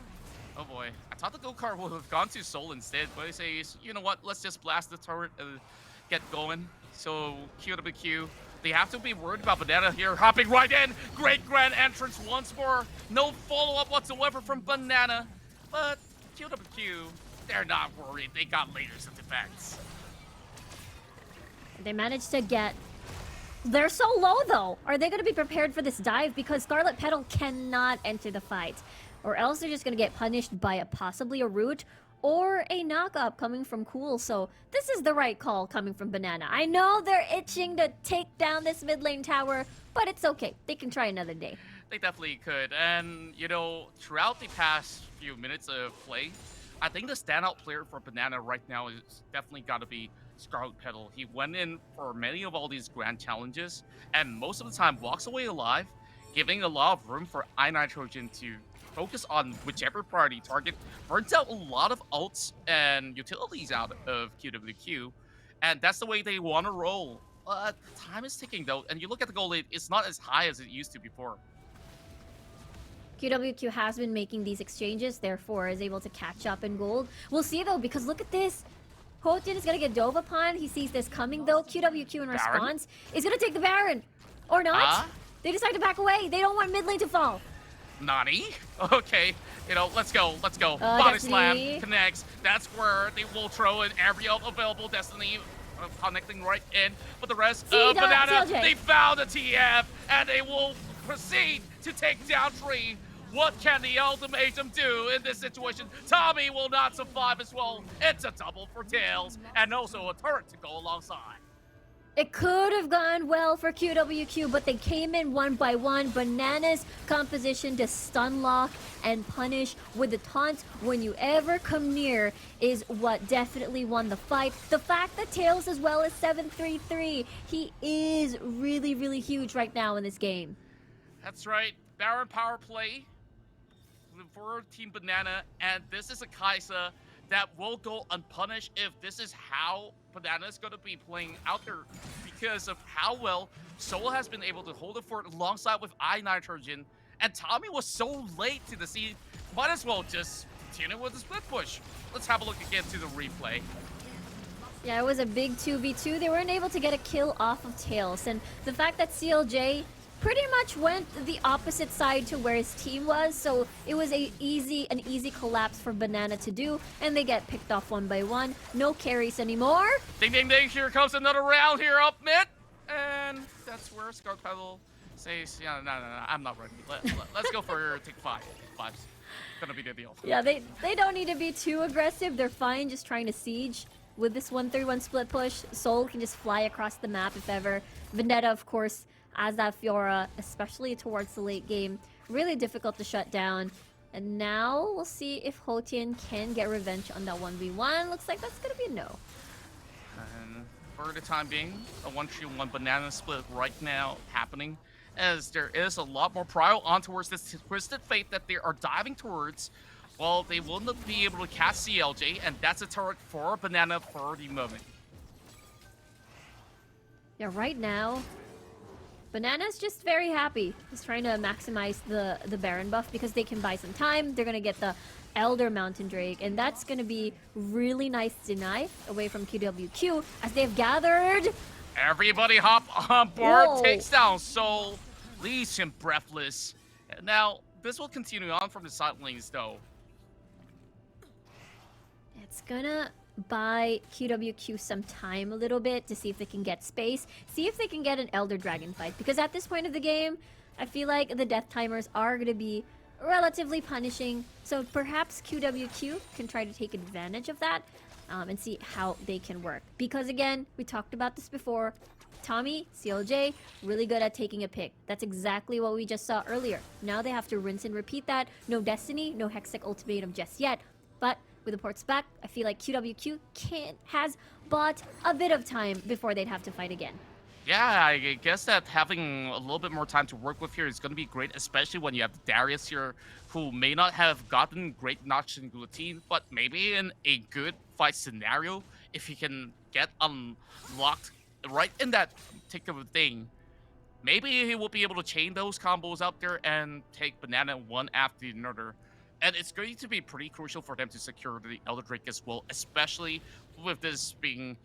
Oh boy, I thought the go-kart would have gone to Soul instead, but he says, you know what, let's just blast the turret and get going. So QWQ, they have to be worried about Banana here, hopping right in. Great grand entrance once more. No follow-up whatsoever from Banana, but QWQ, they're not worried. They got layers of defense. They managed to get... They're so low, though. Are they going to be prepared for this dive? Because Scarlet Petal cannot enter the fight. Or else they're just going to get punished by possibly a root or a knock-up coming from Cool. So this is the right call coming from Banana. I know they're itching to take down this mid lane tower, but it's okay. They can try another day. They definitely could. And, you know, throughout the past few minutes of play, I think the standout player for Banana right now is definitely got to be Scarlet Petal. He went in for many of all these grand challenges, and most of the time walks away alive, giving a lot of room for iNitrogen to focus on whichever priority target, burns out a lot of ults and utilities out of QWQ, and that's the way they want to roll. Time is ticking though, and you look at the goal lead, it's not as high as it used to before. QWQ has been making these exchanges, therefore is able to catch up in gold. We'll see though, because look at this. Houghton is gonna get dove upon. He sees this coming though. QWQ in response is gonna take the Baron. Or not. They decide to back away. They don't want mid lane to fall. Nani? Okay, you know, let's go. Body slam Destiny. connects. That's where they will throw in every available Destiny connecting right in. But the rest of Banana, CLJ. they found a TF, and they will proceed to take down Tree. What can the ultimatum do in this situation? Tommy will not survive as well. It's a double for Tails, and also a turret to go alongside. It could have gone well for QWQ, but they came in one by one. Banana's composition to stun lock and punish with the taunt when you ever come near is what definitely won the fight. The fact that Tails as well as 733, he is really, really huge right now in this game. That's right. Baron power play for Team Banana, and this is a Kaisa that will go unpunished if this is how Banana is going to be playing out there, because of how well Soul has been able to hold it fort alongside with iNitrogen, and Tommy was so late to the scene, might as well just continue with the split push. Let's have a look again to the replay. Yeah, it was a big 2v2. They weren't able to get a kill off of Tails, and the fact that CLJ pretty much went the opposite side to where his team was, so it was an easy collapse for Banana to do, and they get picked off one by one. No carries anymore. Ding, ding, ding. Here comes another round here up mid. And that's where Scarlet Petal says, yeah, no, I'm not ready. Let's go for take 5. Take 5's gonna be the deal. Yeah, they don't need to be too aggressive. They're fine just trying to siege. With this 1-3-1 split push, Soul can just fly across the map if ever. Vendetta, of course, as that Fiora, especially towards the late game, really difficult to shut down. And now we'll see if Hotian can get revenge on that 1v1. Looks like that's gonna be a no. And for the time being, a 1-3-1 banana split right now happening, as there is a lot more prio on towards this Twisted Fate that they are diving towards. Well, they will not be able to catch CLJ, and that's a turret for Banana for the moment. Yeah, right now, Banana's just very happy. He's trying to maximize the Baron buff because they can buy some time. They're gonna get the Elder Mountain Drake, and that's gonna be really nice deny away from QWQ as they've gathered. Everybody hop on board, Whoa. takes down Soul, leaves him breathless. And now, this will continue on from the side lanes though. It's gonna buy QWQ some time a little bit to see if they can get space, see if they can get an Elder Dragon fight, because at this point of the game, I feel like the death timers are gonna be relatively punishing, so perhaps QWQ can try to take advantage of that and see how they can work. Because again, we talked about this before, Tommy, CLJ, really good at taking a pick. That's exactly what we just saw earlier. Now they have to rinse and repeat that. No Destiny, no Hextech Ultimatum just yet, but with the ports back, I feel like QWQ has bought a bit of time before they'd have to fight again. Yeah, I guess that having a little bit more time to work with here is going to be great, especially when you have Darius here, who may not have gotten great notch in guillotine, but maybe in a good fight scenario, if he can get unlocked right in that particular thing, maybe he will be able to chain those combos out there and take Banana one after another. And it's going to be pretty crucial for them to secure the Elder Drake as well, especially with this being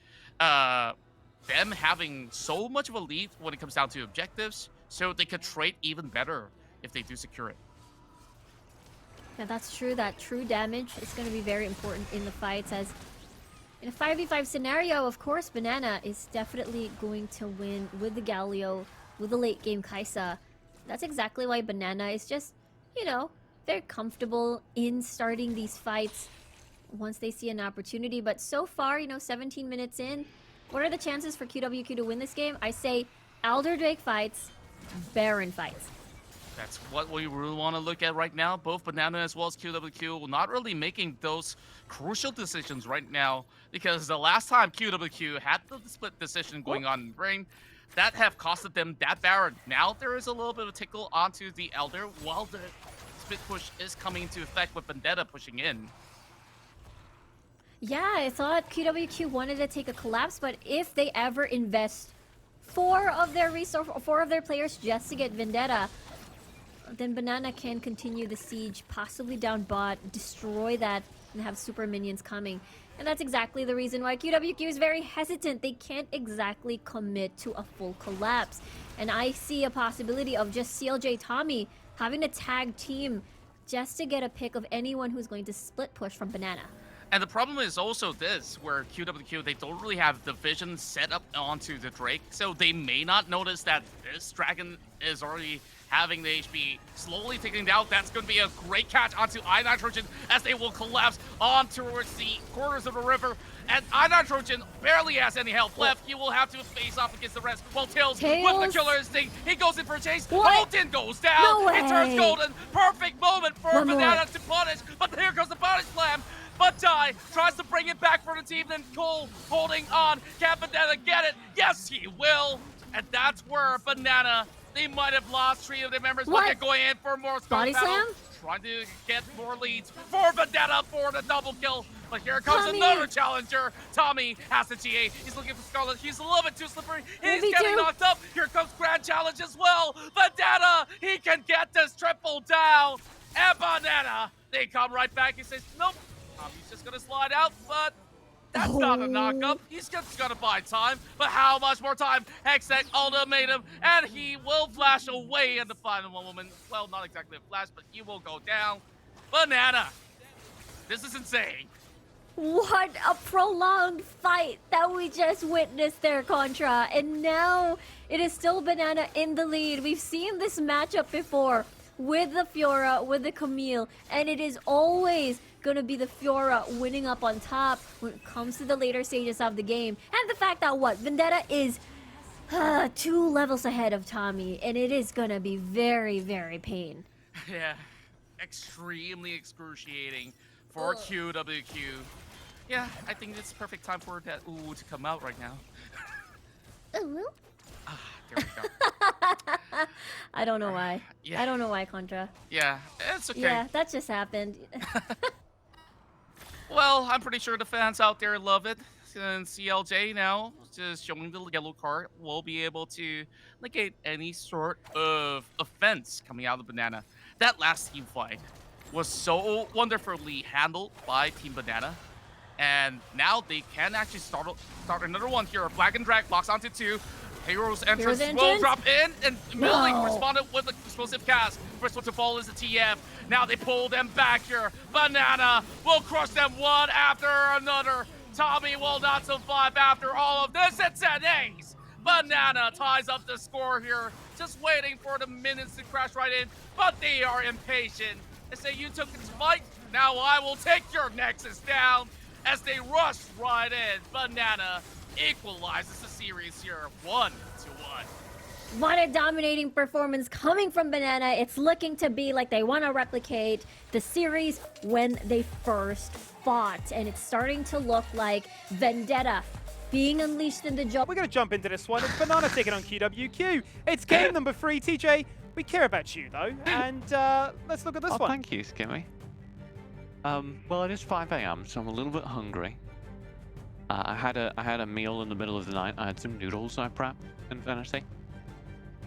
them having so much of a lead when it comes down to objectives, so they could trade even better if they do secure it. Yeah, that's true. That true damage is going to be very important in the fights, as in a 5v5 scenario, of course, Banana is definitely going to win with the Galio, with the late game Kaisa. That's exactly why Banana is just, you know, very comfortable in starting these fights once they see an opportunity. But so far, you know, 17 minutes in, what are the chances for QWQ to win this game? I say Elder Drake fights, Baron fights. That's what we really want to look at right now. Both Banana as well as QWQ not really making those crucial decisions right now, because the last time QWQ had the split decision going on in Brain, that have costed them that Baron. Now there is a little bit of a tickle onto the Elder while the split push is coming into effect with Vendetta pushing in. Yeah, I thought QWQ wanted to take a collapse, but if they ever invest 4 of their players just to get Vendetta, then Banana can continue the siege, possibly down bot, destroy that, and have super minions coming. And that's exactly the reason why QWQ is very hesitant. They can't exactly commit to a full collapse. And I see a possibility of just CLJ Tommy having a tag team just to get a pick of anyone who's going to split push from Banana. And the problem is also this, where QWQ, they don't really have the vision set up onto the Drake, so they may not notice that this Dragon is already having the HP slowly ticking down. That's going to be a great catch onto iNitrogen as they will collapse on towards the corners of the river. And iNitrogen barely has any health left. He will have to face off against the rest. While Tails with the killer instinct, he goes in for a chase. Holton goes down. No It turns way. golden. Perfect moment for One Banana more. to punish. But here comes the punish slam. But Dai tries to bring it back for the team, then Cole holding on. Can Banana get it? Yes, he will. And that's where Banana, they might have lost 3 of their members, but they're going in for more Body battle, slam? trying to get more leads for Banana for the double kill. But here comes Tommy. another challenger. Tommy has the GA. He's looking for Scarlet. He's a little bit too slippery. He's Me getting too. knocked up. Here comes Grand Challenge as well. Banana, he can get this triple down. And Banana, they come right back. He says, nope. Tommy's just gonna slide out, but That's not a knock-up. He's just gonna buy time. But how much more time? Hextech ultimatum, and he will flash away in the final moment. Well, not exactly a flash, but he will go down. Banana. This is insane. What a prolonged fight that we just witnessed there, Contra. And now it is still Banana in the lead. We've seen this matchup before with the Fiora, with the Camille, and it is always gonna be the Fiora winning up on top when it comes to the later stages of the game. And the fact that Vendetta is 2 levels ahead of Tommy, and it is gonna be very, very pain. Yeah, extremely excruciating for QWQ. Yeah, I think it's perfect time for that ooh to come out right now. Ooh. There we go. I don't know why. Yeah. I don't know why, Contra. Yeah, it's okay. Yeah, that just happened. Well, I'm pretty sure the fans out there love it. Since CLJ now, just showing the yellow card, will be able to negate any sort of offense coming out of Banana. That last team fight was so wonderfully handled by Team Banana. And now they can actually start another one here. Flag and Drag locks onto 2. Heroes entrance will drop in, and Milling responded with an explosive cast. First one to fall is the TF. Now they pull them back here. Banana will crush them one after another. Tommy will not survive after all of this. It's an ace. Banana ties up the score here, just waiting for the minutes to crash right in, but they are impatient. They say, you took its fight, now I will take your Nexus down. As they rush right in, Banana equalizes the series here, 1-1. What a dominating performance coming from Banana. It's looking to be like they want to replicate the series when they first fought. And it's starting to look like Vendetta being unleashed in the job. We're going to jump into this one. It's Banana taking on QWQ. It's game number 3. TJ, we care about you, though. And let's look at this one. Thank you, Skimmy. Well, it is 5 a.m., so I'm a little bit hungry. I had a meal in the middle of the night. I had some noodles I prepped Infinity.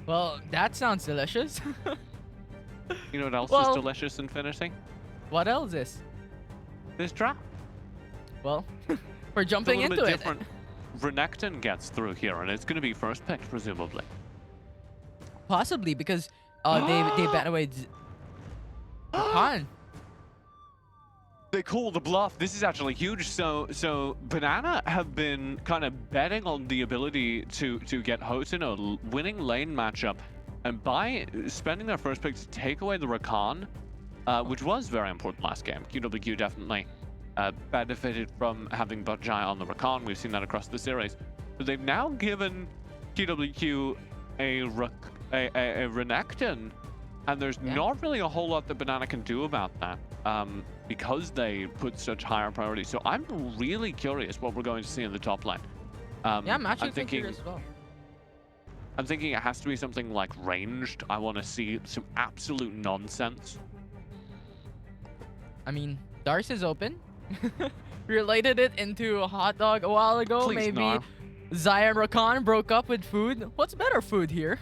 Well, that sounds delicious. You know what else Well, is delicious, Infinity? What else is? This trap. Well, we're jumping It's a into little it. bit different. Renekton gets through here, and it's going to be first picked, presumably. Possibly because they bat away Khan. They call the bluff. This is actually huge. So Banana have been kind of betting on the ability to get Houghton a winning lane matchup, and by spending their first pick to take away the Rakan, which was very important last game. QWQ definitely benefited from having Budjai on the Rakan. We've seen that across the series. But they've now given QWQ a Renekton, and there's not really a whole lot that Banana can do about that. Because they put such higher priority. So I'm really curious what we're going to see in the top lane. Yeah, I'm actually thinking as well. I'm thinking it has to be something like ranged. I want to see some absolute nonsense. I mean, Darce is open. Related it into a hot dog a while ago. Please, Maybe no. Zion Rakan broke up with food. What's better food here?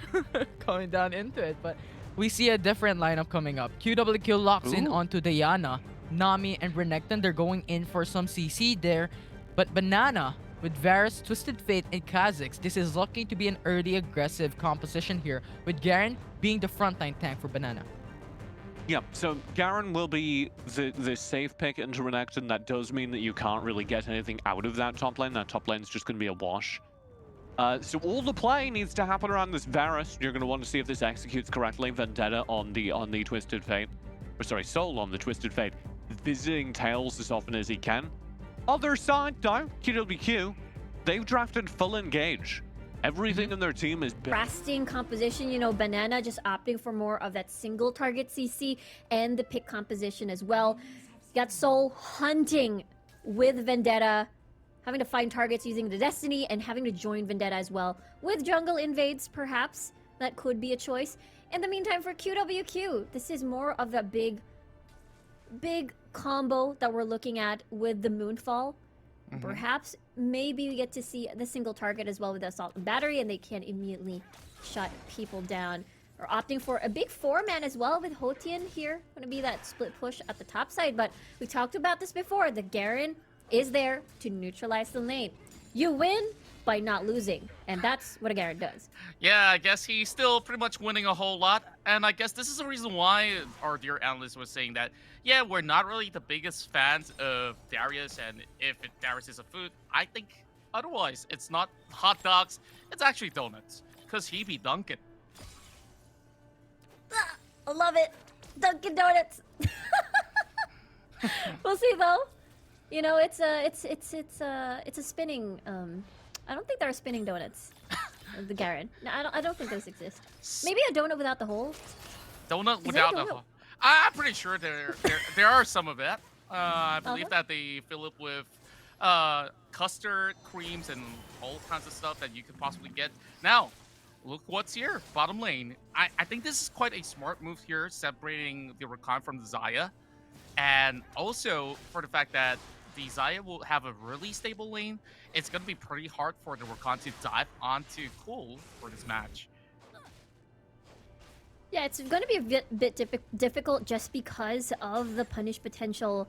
Coming down into it, but we see a different lineup coming up. QWQ locks in onto Diana, Nami, and Renekton. They're going in for some CC there. But Banana, with Varus, Twisted Fate, and Kha'Zix, this is looking to be an early aggressive composition here, with Garen being the frontline tank for Banana. Yeah, so Garen will be the safe pick into Renekton. That does mean that you can't really get anything out of that top lane. That top lane's just going to be a wash. So all the play needs to happen around this Varus. You're going to want to see if this executes correctly. Vendetta on the Twisted Fate. Or sorry, Soul on the Twisted Fate. Visiting Tails as often as he can. Other side, though, QWQ, they've drafted full engage. Everything in their team is built. Contrasting composition, you know, Banana just opting for more of that single target CC and the pick composition as well. Got Soul hunting with Vendetta, having to find targets using the Destiny, and having to join Vendetta as well. With jungle invades, perhaps, that could be a choice. In the meantime, for QWQ, this is more of the big combo that we're looking at with the Moonfall. Perhaps, maybe we get to see the single target as well with the Assault and Battery, and they can immediately shut people down. We're opting for a big 4-man as well with Hotian here. Going to be that split push at the top side, but we talked about this before. The Garen is there to neutralize the lane. You win by not losing, and that's what a Garen does. Yeah, I guess he's still pretty much winning a whole lot. And I guess this is the reason why our dear analyst was saying that, yeah, we're not really the biggest fans of Darius, and if Darius is a food, I think otherwise. It's not hot dogs, it's actually donuts, because he be Dunkin'. I love it. Dunkin' Donuts. We'll see though. You know, it's a spinning. I don't think there are spinning donuts. The Garen. No, I don't think those exist. Maybe a donut without the hole. Donut Is without there a the donut? hole. I'm pretty sure there are some of that. I believe that they fill it with custard, creams, and all kinds of stuff that you could possibly get. Now, look what's here, bottom lane. I think this is quite a smart move here, separating the Rakan from the Xayah. And also, for the fact that the Xayah will have a really stable lane, it's going to be pretty hard for the Rakan to dive onto Cool for this match. Yeah, it's going to be a bit difficult just because of the punish potential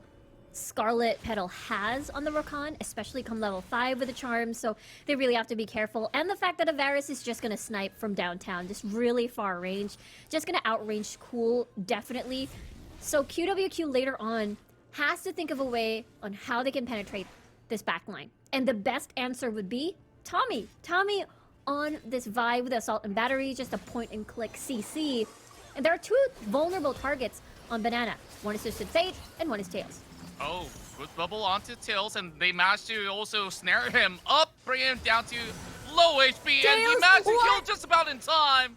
Scarlet Petal has on the Rakan, especially come level 5 with the charm, so they really have to be careful. And the fact that Avaris is just going to snipe from downtown, just really far range, just going to outrange Cool, definitely. So QWQ later on has to think of a way on how they can penetrate this backline. And the best answer would be Tommy. Tommy on this Vi with Assault and Battery, just a point-and-click CC. And there are two vulnerable targets on Banana. One is Twisted Fate, and one is Tails. Oh, good bubble onto Tails, and they managed to also snare him up, bring him down to low HP, and he Tails, managed to what? kill just about in time.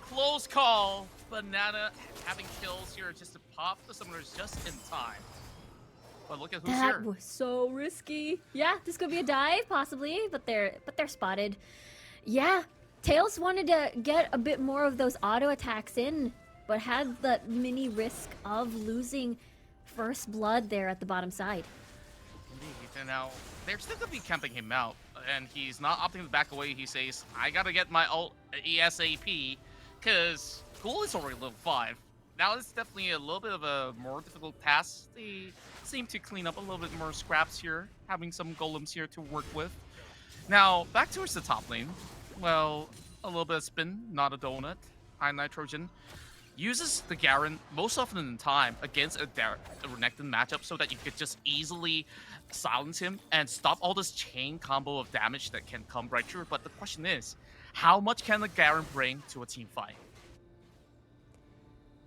Close call. Banana having kills here just to pop the summoners just in time. But look at who's That here. was so risky. Yeah, this could be a dive, possibly, but they're spotted. Yeah, Tails wanted to get a bit more of those auto attacks in, but had the mini risk of losing first blood there at the bottom side. Indeed. And now they're still gonna be camping him out, and he's not opting to back away. He says, "I gotta get my ult ASAP," because Cool is already level 5. Now it's definitely a little bit of a more difficult task. They seem to clean up a little bit more scraps here, having some golems here to work with. Now back towards the top lane. Well, a little bit of spin, not a donut. High Nitrogen uses the Garen most often in time against a Renekton matchup so that you could just easily silence him and stop all this chain combo of damage that can come right through. But the question is, how much can the Garen bring to a team fight?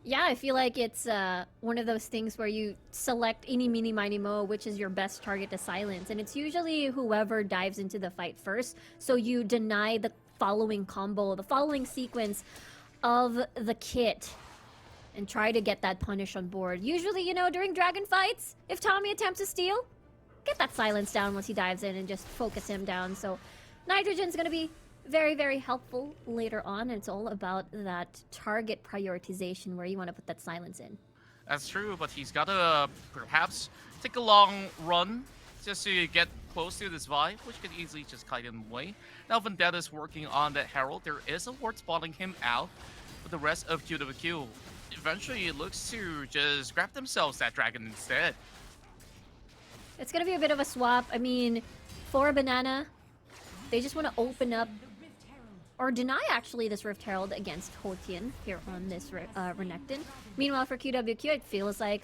Yeah, I feel like it's one of those things where you select any, mini, miny, mo, which is your best target to silence. And it's usually whoever dives into the fight first. So you deny the following combo, the following sequence of the kit, and try to get that punish on board. Usually, you know, during dragon fights, if Tommy attempts to steal, get that silence down once he dives in and just focus him down. So Nitrogen's going to be very, very helpful later on, and it's all about that target prioritization where you want to put that silence in. That's true, but he's got to perhaps take a long run just to get close to this Vi, which could easily just kite him away. Now Vendetta's working on that Herald. There is a ward spotting him out, but the rest of QWQ eventually it looks to just grab themselves that dragon instead. It's going to be a bit of a swap. I mean, for Banana, they just want to open up or deny actually this Rift Herald against Hotian here on this Renekton. Meanwhile, for QWQ, it feels like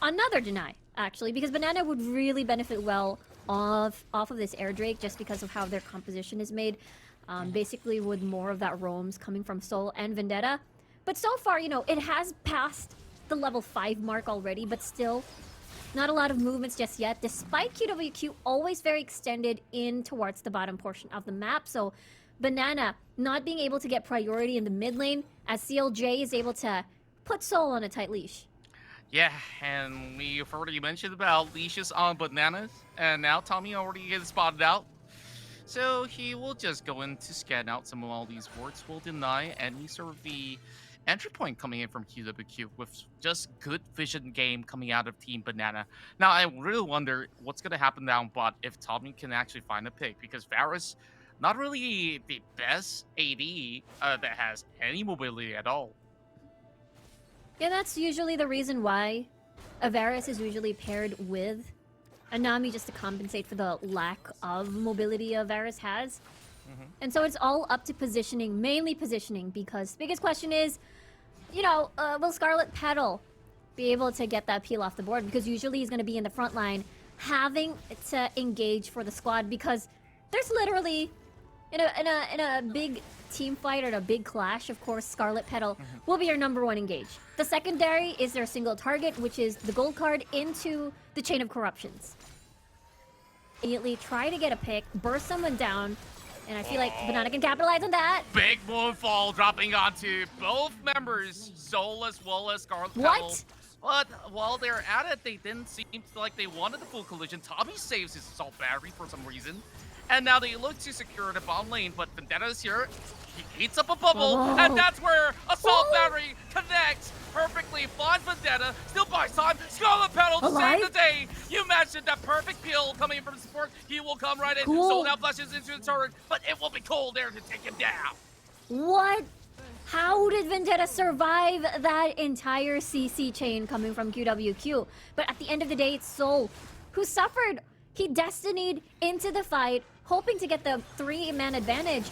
another deny, actually, because Banana would really benefit well off of this Air Drake just because of how their composition is made. Basically, with more of that roams coming from Soul and Vendetta. But so far, you know, it has passed the level 5 mark already, but still not a lot of movements just yet, despite QWQ always very extended in towards the bottom portion of the map. So Banana not being able to get priority in the mid lane as CLJ is able to put Soul on a tight leash. Yeah, and we've already mentioned about leashes on Bananas, and now Tommy already gets spotted out. So he will just go in to scan out some of all these wards, will deny any sort of the entry point coming in from QWQ with just good vision game coming out of Team Banana. Now, I really wonder what's going to happen down bot if Tommy can actually find a pick, because Varus, not really the best AD that has any mobility at all. Yeah, that's usually the reason why Avaris is usually paired with a Nami just to compensate for the lack of mobility Varus has. And so it's all up to positioning, mainly positioning, because the biggest question is, you know, will Scarlet Petal be able to get that peel off the board? Because usually he's going to be in the front line, having to engage for the squad, because there's literally, in a big team fight or in a big clash, of course, Scarlet Petal will be your #1 engage. The secondary is their single target, which is the gold card into the Chain of Corruptions. Immediately try to get a pick, burst someone down, and I feel like Banana can capitalize on that. Big moonfall dropping onto both members, Soul as well as Scarlet Petal. What? But while they're at it, they didn't seem like they wanted the full collision. Tommy saves his assault battery for some reason. And now they look to secure the bomb lane, but Vendetta is here. He heats up a bubble, and that's where assault battery connects perfectly. Finds Vendetta, still buys time. Scarlet Petal to save the day. You mentioned that perfect peel coming in from support. He will come right in. Soul now flashes into the turret, but it will be Cole there to take him down. What? How did Vendetta survive that entire CC chain coming from QWQ? But at the end of the day, it's Soul who suffered. He destinied into the fight, hoping to get the 3-man advantage.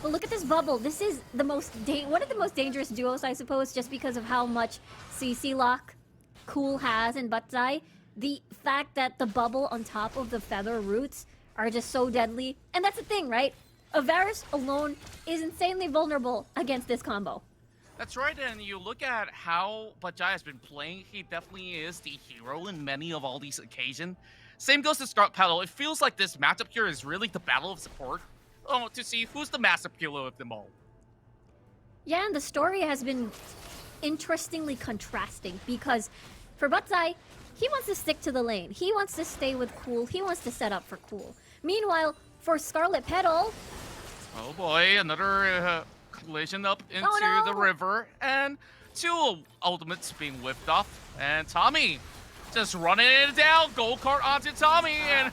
But look at this bubble. This is the one of the most dangerous duos, I suppose, just because of how much CC lock Cool has in Butzai. The fact that the bubble on top of the feather roots are just so deadly. And that's the thing, right? Varus alone is insanely vulnerable against this combo. That's right, and you look at how Butzai has been playing, he definitely is the hero in many of all these occasions. Same goes to Scarlet Petal. It feels like this matchup here is really the battle of support. To see who's the master killer of them all. Yeah, and the story has been interestingly contrasting, because for Butzai, he wants to stick to the lane. He wants to stay with Cool. He wants to set up for Cool. Meanwhile, for Scarlet Petal... Oh boy, another collision up into the river, and 2 ultimates being whipped off, and Tommy just running it down. Gold card onto Tommy, and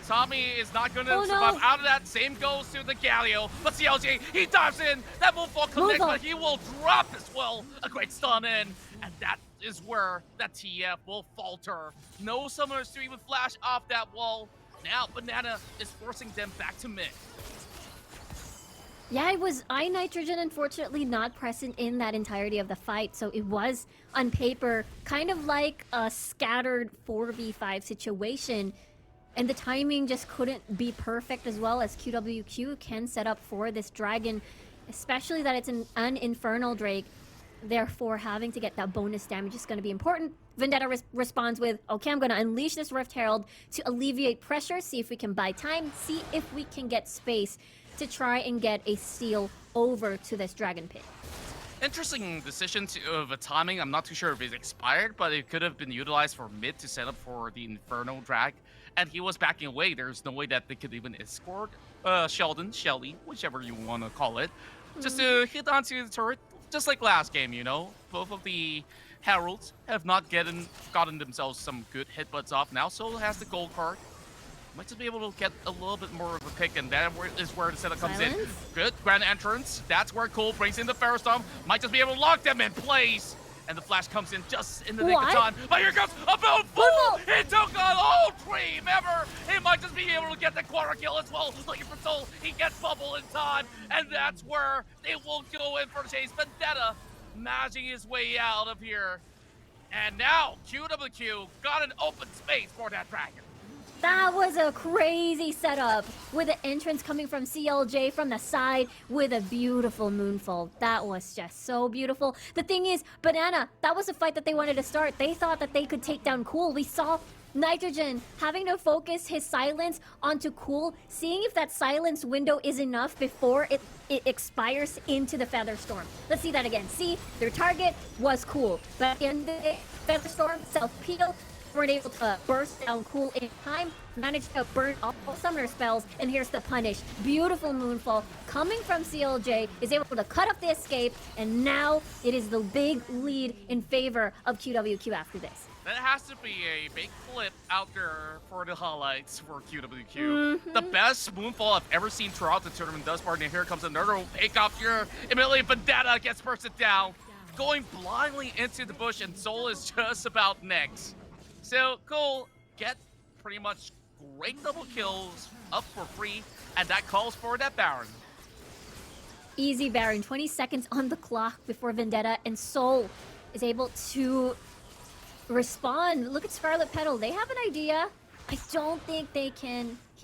Tommy is not going to survive out of that. Same goes to the Galio, but CLG, he dives in. That moonfall connects, but he will drop as well. A great stun in, and that is where that TF will falter. No summoners to even flash off that wall. Now Banana is forcing them back to mid. Yeah, it was iNitrogen, unfortunately not present in that entirety of the fight, so it was, on paper, kind of like a scattered 4v5 situation, and the timing just couldn't be perfect, as well as QWQ can set up for this dragon, especially that it's an Infernal Drake, therefore having to get that bonus damage is going to be important. Vendetta responds with, okay, I'm going to unleash this Rift Herald to alleviate pressure, see if we can buy time, see if we can get space to try and get a steal over to this Dragon Pit. Interesting decision of a timing. I'm not too sure if it's expired, but it could have been utilized for mid to set up for the Inferno Drag. And he was backing away. There's no way that they could even escort Shelly, whichever you want to call it, just to hit onto the turret, just like last game, you know? Both of the Heralds have not gotten themselves some good hitbutts off. Now Soul has the gold card. Might just be able to get a little bit more of a pick, and that is where the setup comes in. Good grand entrance. That's where Cole brings in the Ferrostorm. Might just be able to lock them in place. And the flash comes in just in the nick of time. But here comes a full. He took on all 3 member. He might just be able to get the quarter kill as well. Looking for Soul. He gets bubble in time. And that's where they will go in for the chase. Vendetta managing his way out of here. And now QWQ got an open space for that dragon. That was a crazy setup, with an entrance coming from CLJ from the side with a beautiful moonfall. That was just so beautiful. The thing is, Banana, that was a fight that they wanted to start. They thought that they could take down Cool. We saw Nitrogen having to focus his silence onto Cool, seeing if that silence window is enough before it expires into the Featherstorm. Let's see that again. See, their target was Cool, but in the Featherstorm, self-peel, weren't able to burst down Cool in time, managed to burn all summoner spells, and here's the punish. Beautiful moonfall coming from CLJ, is able to cut off the escape, and now it is the big lead in favor of QWQ after this. That has to be a big clip out there for the highlights for QWQ. The best moonfall I've ever seen throughout the tournament thus far, and here comes another pick off here. Immediately Vendetta gets bursted down, going blindly into the bush, and Soul is just about next. So Cole, get pretty much great double kills up for free, and that calls for that Baron. Easy Baron, 20 seconds on the clock before Vendetta and Soul is able to respond. Look at Scarlet Petal, they have an idea. I don't think he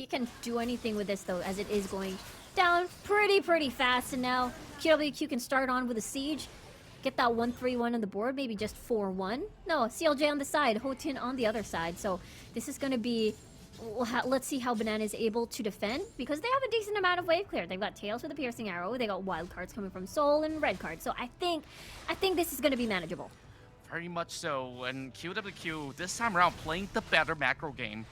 can do anything with this though, as it is going down pretty fast, and now QWQ can start on with a siege. Get that 1-3-1 on the board, maybe just 4-1. No, CLJ on the side, Hotin on the other side. So this is going to be... let's see how Banana is able to defend, because they have a decent amount of wave clear. They've got Tails with a piercing arrow. They got wild cards coming from Soul and red cards. So I think this is going to be manageable. Very much so, and QWQ this time around playing the better macro game.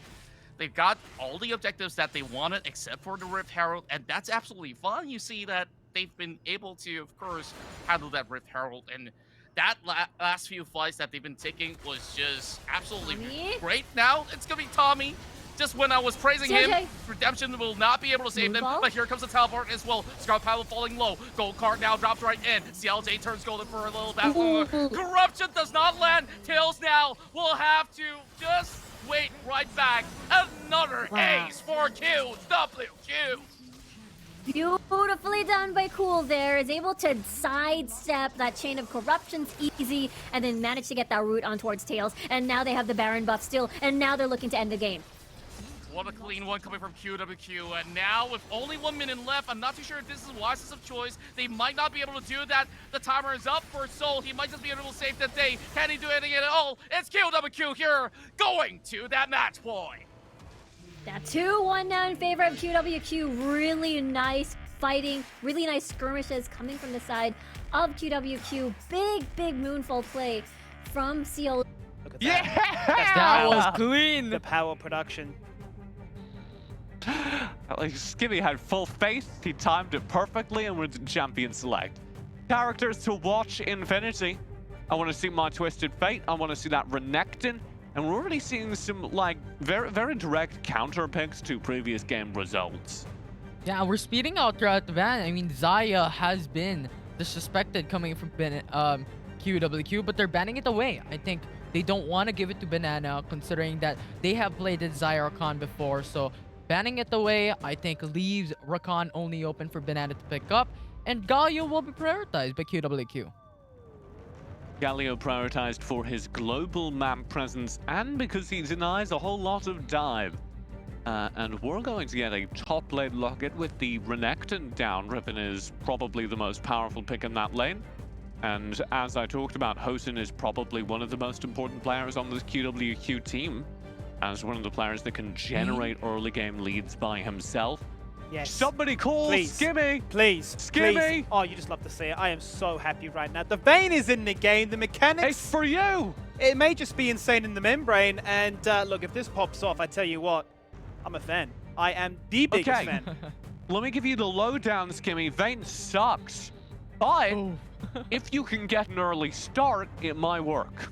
They've got all the objectives that they wanted except for the Rift Herald, and that's absolutely fine. You see that they've been able to, of course, handle that Rift Herald, and that last few fights that they've been taking was just absolutely great. Now it's gonna be Tommy. Just when I was praising him, Redemption will not be able to save them, but here comes the teleport as well. Scarlet Petal falling low. Gold card now drops right in. CLJ turns golden for a little bit. Corruption does not land. Tails now will have to just wait right back. Another ace for QWQ. Beautifully done by Cool there. Is able to sidestep that chain of corruptions easy and then manage to get that route on towards Tails. And now they have the Baron buff still, and now they're looking to end the game. What a clean one coming from QWQ, and now with only 1 minute left, I'm not too sure if this is wisest of choice. They might not be able to do that. The timer is up for Soul. He might just be able to save the day. Can he do anything at all? It's QWQ here, going to that match point. That 2-1 now in favor of QWQ. Really nice fighting, really nice skirmishes coming from the side of QWQ. Big moonfall play from CL. Look at that. Yeah! That was clean. The power production. Like, Skibby had full faith, he timed it perfectly, and was champion select. Characters to watch Infinity. I want to see My Twisted Fate, I want to see that Renekton, and we're already seeing some, like, very direct counter picks to previous game results. Yeah, we're speeding out throughout the van. I mean, Zaya has been disrespected coming from QWQ, but they're banning it away. I think they don't want to give it to Banana, considering that they have played it Zaya Rakan before, so banning it away, I think, leaves Rakan only open for Banana to pick up, and Galio will be prioritized by QWQ. Galio prioritized for his global map presence and because he denies a whole lot of dive. And we're going to get a top lane Locket with the Renekton down. Rippin is probably the most powerful pick in that lane. And as I talked about, Hosen is probably one of the most important players on this QWQ team, as one of the players that can generate early game leads by himself. Yes. Somebody call Skimmy! Please. Skimmy! Please. Oh, you just love to see it. I am so happy right now. The Vayne is in the game. The mechanics... It's for you! It may just be insane in the membrane. And look, if this pops off, I tell you what, I'm a fan. I am the biggest fan. Let me give you the lowdown, Skimmy. Vayne sucks. But if you can get an early start, it might work.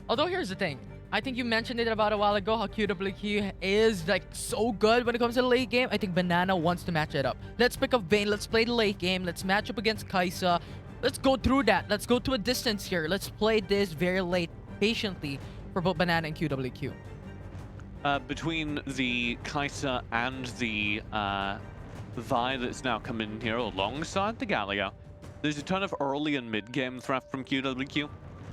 Although here's the thing. I think you mentioned it about a while ago, how QWQ is like so good when it comes to the late game. I think Banana wants to match it up. Let's pick up Vayne, let's play the late game, let's match up against Kaisa. Let's go through that. Let's go to a distance here. Let's play this very late, patiently, for both Banana and QWQ. Between the Kaisa and the Vi that's now come in here alongside the Galio, there's a ton of early and mid-game threat from QWQ.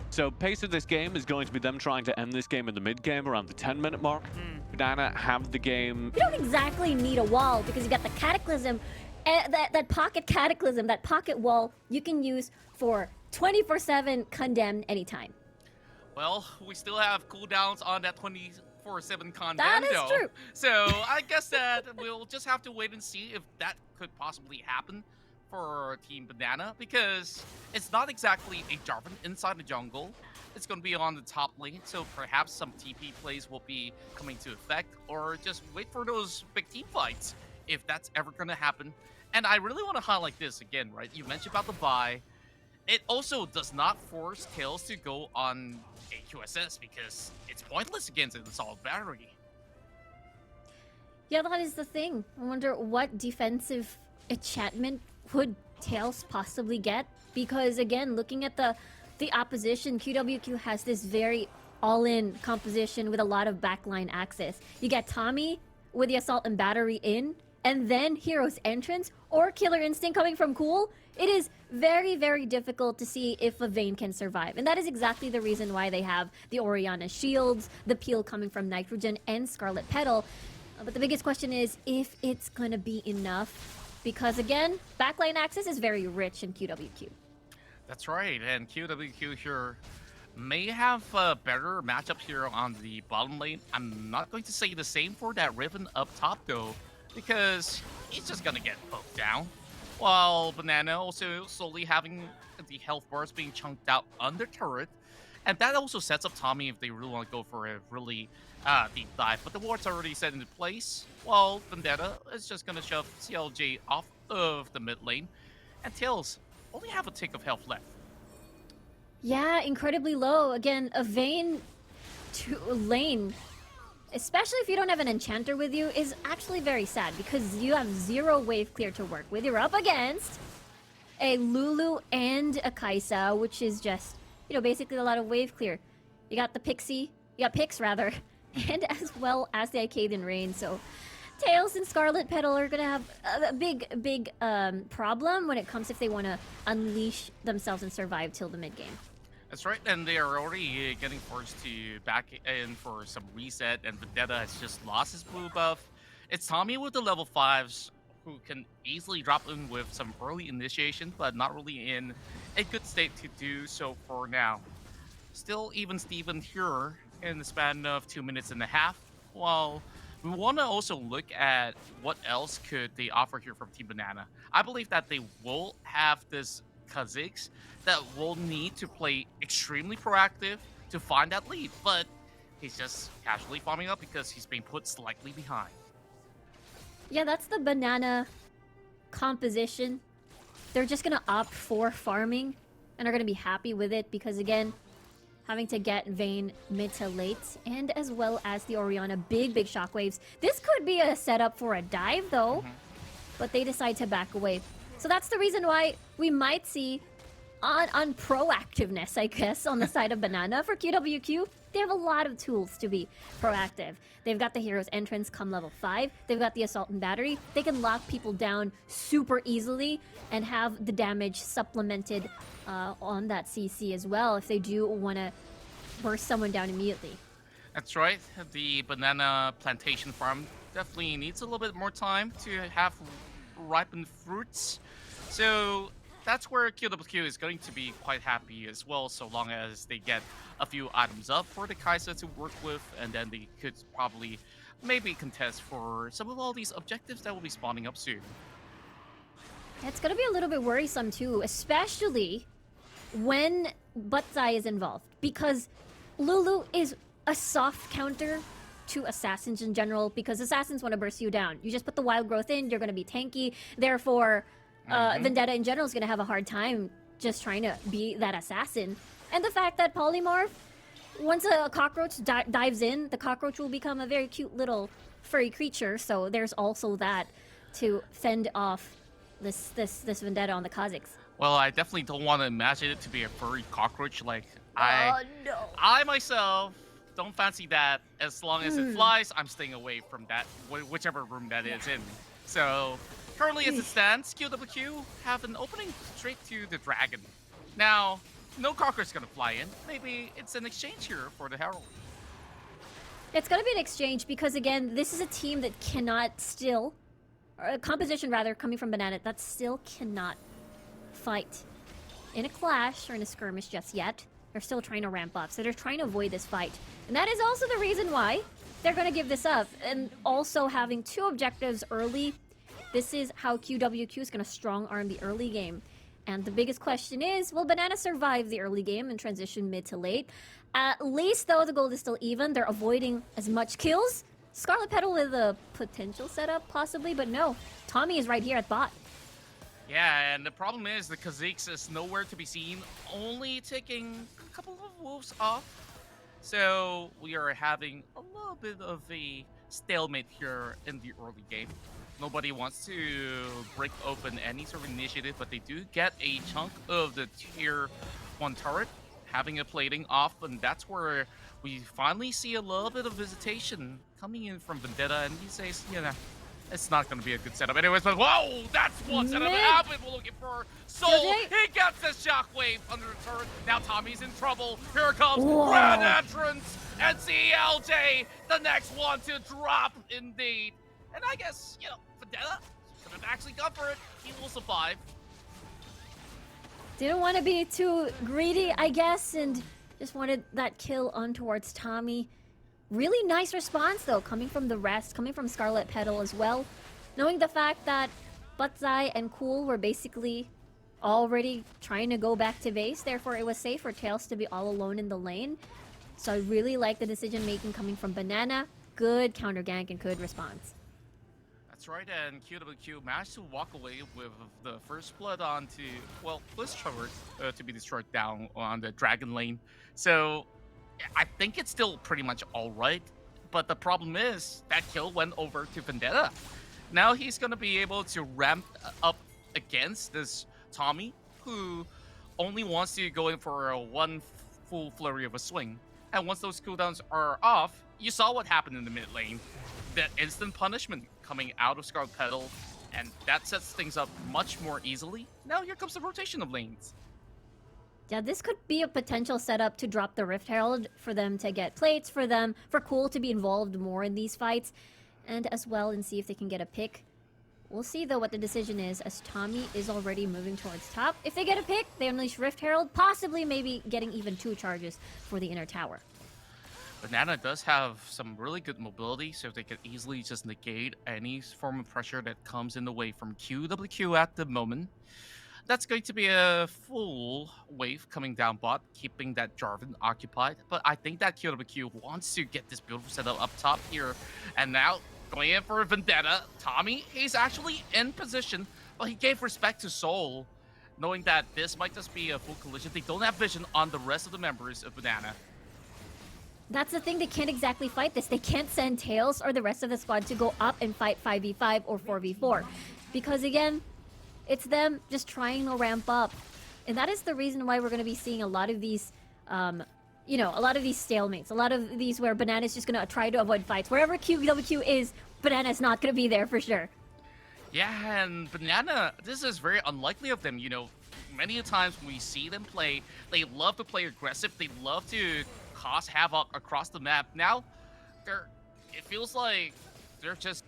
So pace of this game is going to be them trying to end this game in the mid-game around the 10-minute mark. Banana have the game... You don't exactly need a wall, because you got the Cataclysm, that pocket Cataclysm, that pocket wall you can use for 24/7 condemn anytime. Well, we still have cooldowns on that 24/7 condemn, That is though. true. So I guess that we'll just have to wait and see if that could possibly happen for Team Banana, because it's not exactly a Jarvan inside the jungle. It's going to be on the top lane, so perhaps some TP plays will be coming to effect, or just wait for those big team fights if that's ever going to happen. And I really want to highlight this again, right? You mentioned about the buy. It also does not force Tails to go on a QSS, because it's pointless against an assault battery. Yeah, that is the thing. I wonder what defensive enchantment would Tails possibly get? Because again, looking at the opposition, QWQ has this very all-in composition with a lot of backline access. You get Tommy with the Assault and Battery in, and then Hero's Entrance or Killer Instinct coming from Cool. It is very, very difficult to see if a Vayne can survive. And that is exactly the reason why they have the Orianna Shields, the Peel coming from Nitrogen, and Scarlet Petal. But the biggest question is if it's gonna be enough. Because again, backline access is very rich in QWQ. That's right, and QWQ here may have a better matchup here on the bottom lane. I'm not going to say the same for that Riven up top though, because he's just gonna get poked down. While Banana also slowly having the health bars being chunked out under turret. And that also sets up Tommy if they really want to go for a really deep dive. But the ward's already set into place, while Vendetta is just going to shove CLJ off of the mid lane. And Tails only have a tick of health left. Yeah, incredibly low. Again, a Vayne to lane, especially if you don't have an enchanter with you, is actually very sad because you have 0 wave clear to work with. You're up against a Lulu and a Kai'Sa, which is just, you know, basically a lot of wave clear. You got the Pixie, you got Pix rather, and as well as the Icadian Rain. So Tails and Scarlet Petal are gonna have a big problem when it comes if they want to unleash themselves and survive till the mid game. That's right, and they are already getting forced to back in for some reset, and Vendetta has just lost his blue buff. It's Tommy with the level 5s who can easily drop in with some early initiation, but not really in a good state to do so for now. Still even Steven here in the span of 2.5 minutes, while we want to also look at what else could they offer here from Team Banana. I believe that they will have this Kha'Zix that will need to play extremely proactive to find that lead, but he's just casually farming up because he's being put slightly behind. Yeah, that's the Banana composition. They're just gonna opt for farming and are gonna be happy with it because again, having to get Vayne mid to late and as well as the Orianna big shockwaves. This could be a setup for a dive though, but they decide to back away. So that's the reason why we might see on proactiveness, I guess, on the side of Banana for QWQ. They have a lot of tools to be proactive. They've got the Hero's Entrance come level 5. They've got the Assault and Battery. They can lock people down super easily and have the damage supplemented on that CC as well if they do want to burst someone down immediately. That's right. The banana plantation farm definitely needs a little bit more time to have ripened fruits. So that's where QWQ is going to be quite happy as well, so long as they get a few items up for the Kai'Sa to work with, and then they could probably maybe contest for some of all these objectives that will be spawning up soon. It's going to be a little bit worrisome too, especially when Butzai is involved, because Lulu is a soft counter to assassins in general, because assassins want to burst you down. You just put the wild growth in, you're going to be tanky, therefore Vendetta in general is going to have a hard time just trying to be that assassin. And the fact that Polymorph, once a cockroach dives in, the cockroach will become a very cute little furry creature, so there's also that to fend off this Vendetta on the Kha'Zix. Well, I definitely don't want to imagine it to be a furry cockroach. Like, Oh no. I myself don't fancy that. As long as it flies, I'm staying away from that, whichever room that is in. So, currently as it stands, QWQ have an opening straight to the dragon. Now, no cockroach is going to fly in. Maybe it's an exchange here for the Herald. It's going to be an exchange because, again, this is a team that cannot still, or a composition rather, coming from Banana, that still cannot fight in a clash or in a skirmish just yet. They're still trying to ramp up, so they're trying to avoid this fight. And that is also the reason why they're going to give this up. And also having 2 objectives early, this is how QWQ is going to strong-arm the early game. And the biggest question is, will Banana survive the early game and transition mid to late? At least, though, the gold is still even. They're avoiding as much kills. Scarlet Petal with a potential setup, possibly, but no. Tommy is right here at bot. Yeah, and the problem is the Kha'Zix is nowhere to be seen, only taking a couple of wolves off. So we are having a little bit of a stalemate here in the early game. Nobody wants to break open any sort of initiative, but they do get a chunk of the tier 1 turret. having a plating off, and that's where we finally see a little bit of visitation coming in from Vendetta, and he says, you know, it's not going to be a good setup anyways, but whoa, that's what setup happened we're looking for. Soul, he gets the shockwave under the turret. Now Tommy's in trouble. Here comes Grand Entrance, and CLJ, the next one to drop indeed. And I guess, you know, Vendetta could have actually gone for it. He will survive. Didn't want to be too greedy, I guess, and just wanted that kill on towards Tommy. Really nice response, though, coming from the rest, coming from Scarlet Petal as well. Knowing the fact that Butzai and Cool were basically already trying to go back to base, therefore it was safe for Tails to be all alone in the lane. So I really like the decision-making coming from Banana. Good counter gank and good response. That's right, and QWQ managed to walk away with the first blood onto, well, Bliss Trevor to be destroyed down on the Dragon lane. So I think it's still pretty much all right, but the problem is that kill went over to Vendetta. Now he's going to be able to ramp up against this Tommy, who only wants to go in for a one full flurry of a swing. And once those cooldowns are off, you saw what happened in the mid lane. That instant punishment coming out of Scarlet Petal, and that sets things up much more easily. Now here comes the rotation of lanes. Yeah, this could be a potential setup to drop the Rift Herald for them to get plates, for Cool to be involved more in these fights, and as well and see if they can get a pick. We'll see though what the decision is, as Tommy is already moving towards top. If they get a pick, they unleash Rift Herald, possibly maybe getting even 2 charges for the inner tower. Banana does have some really good mobility, so they can easily just negate any form of pressure that comes in the way from QWQ at the moment. That's going to be a full wave coming down bot, keeping that Jarvan occupied. But I think that QWQ wants to get this beautiful setup up top here. And now, going in for a Vendetta, Tommy, he's actually in position, but he gave respect to Soul, knowing that this might just be a full collision. They don't have vision on the rest of the members of Banana. That's the thing, they can't exactly fight this. They can't send Tails or the rest of the squad to go up and fight 5v5 or 4v4. Because again, it's them just trying to ramp up. And that is the reason why we're going to be seeing a lot of these, you know, a lot of these stalemates. A lot of these where Banana's just going to try to avoid fights. Wherever QWQ is, Banana's not going to be there for sure. Yeah, and Banana, this is very unlikely of them, you know. Many times when we see them play, they love to play aggressive. They love to cause havoc across the map. Now, it feels like they're just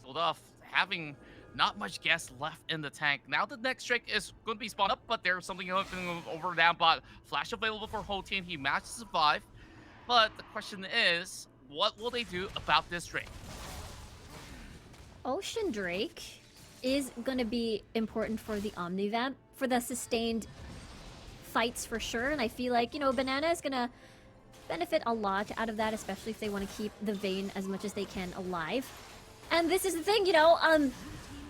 pulled off, having not much gas left in the tank. Now the next Drake is going to be spawned up, but there's something over down bot. Flash available for whole team. He managed to survive. But the question is, what will they do about this Drake? Ocean Drake is going to be important for the Omnivamp, for the sustained fights for sure. And I feel like, you know, Banana is going to benefit a lot out of that, especially if they want to keep the Vayne as much as they can alive. And this is the thing, you know,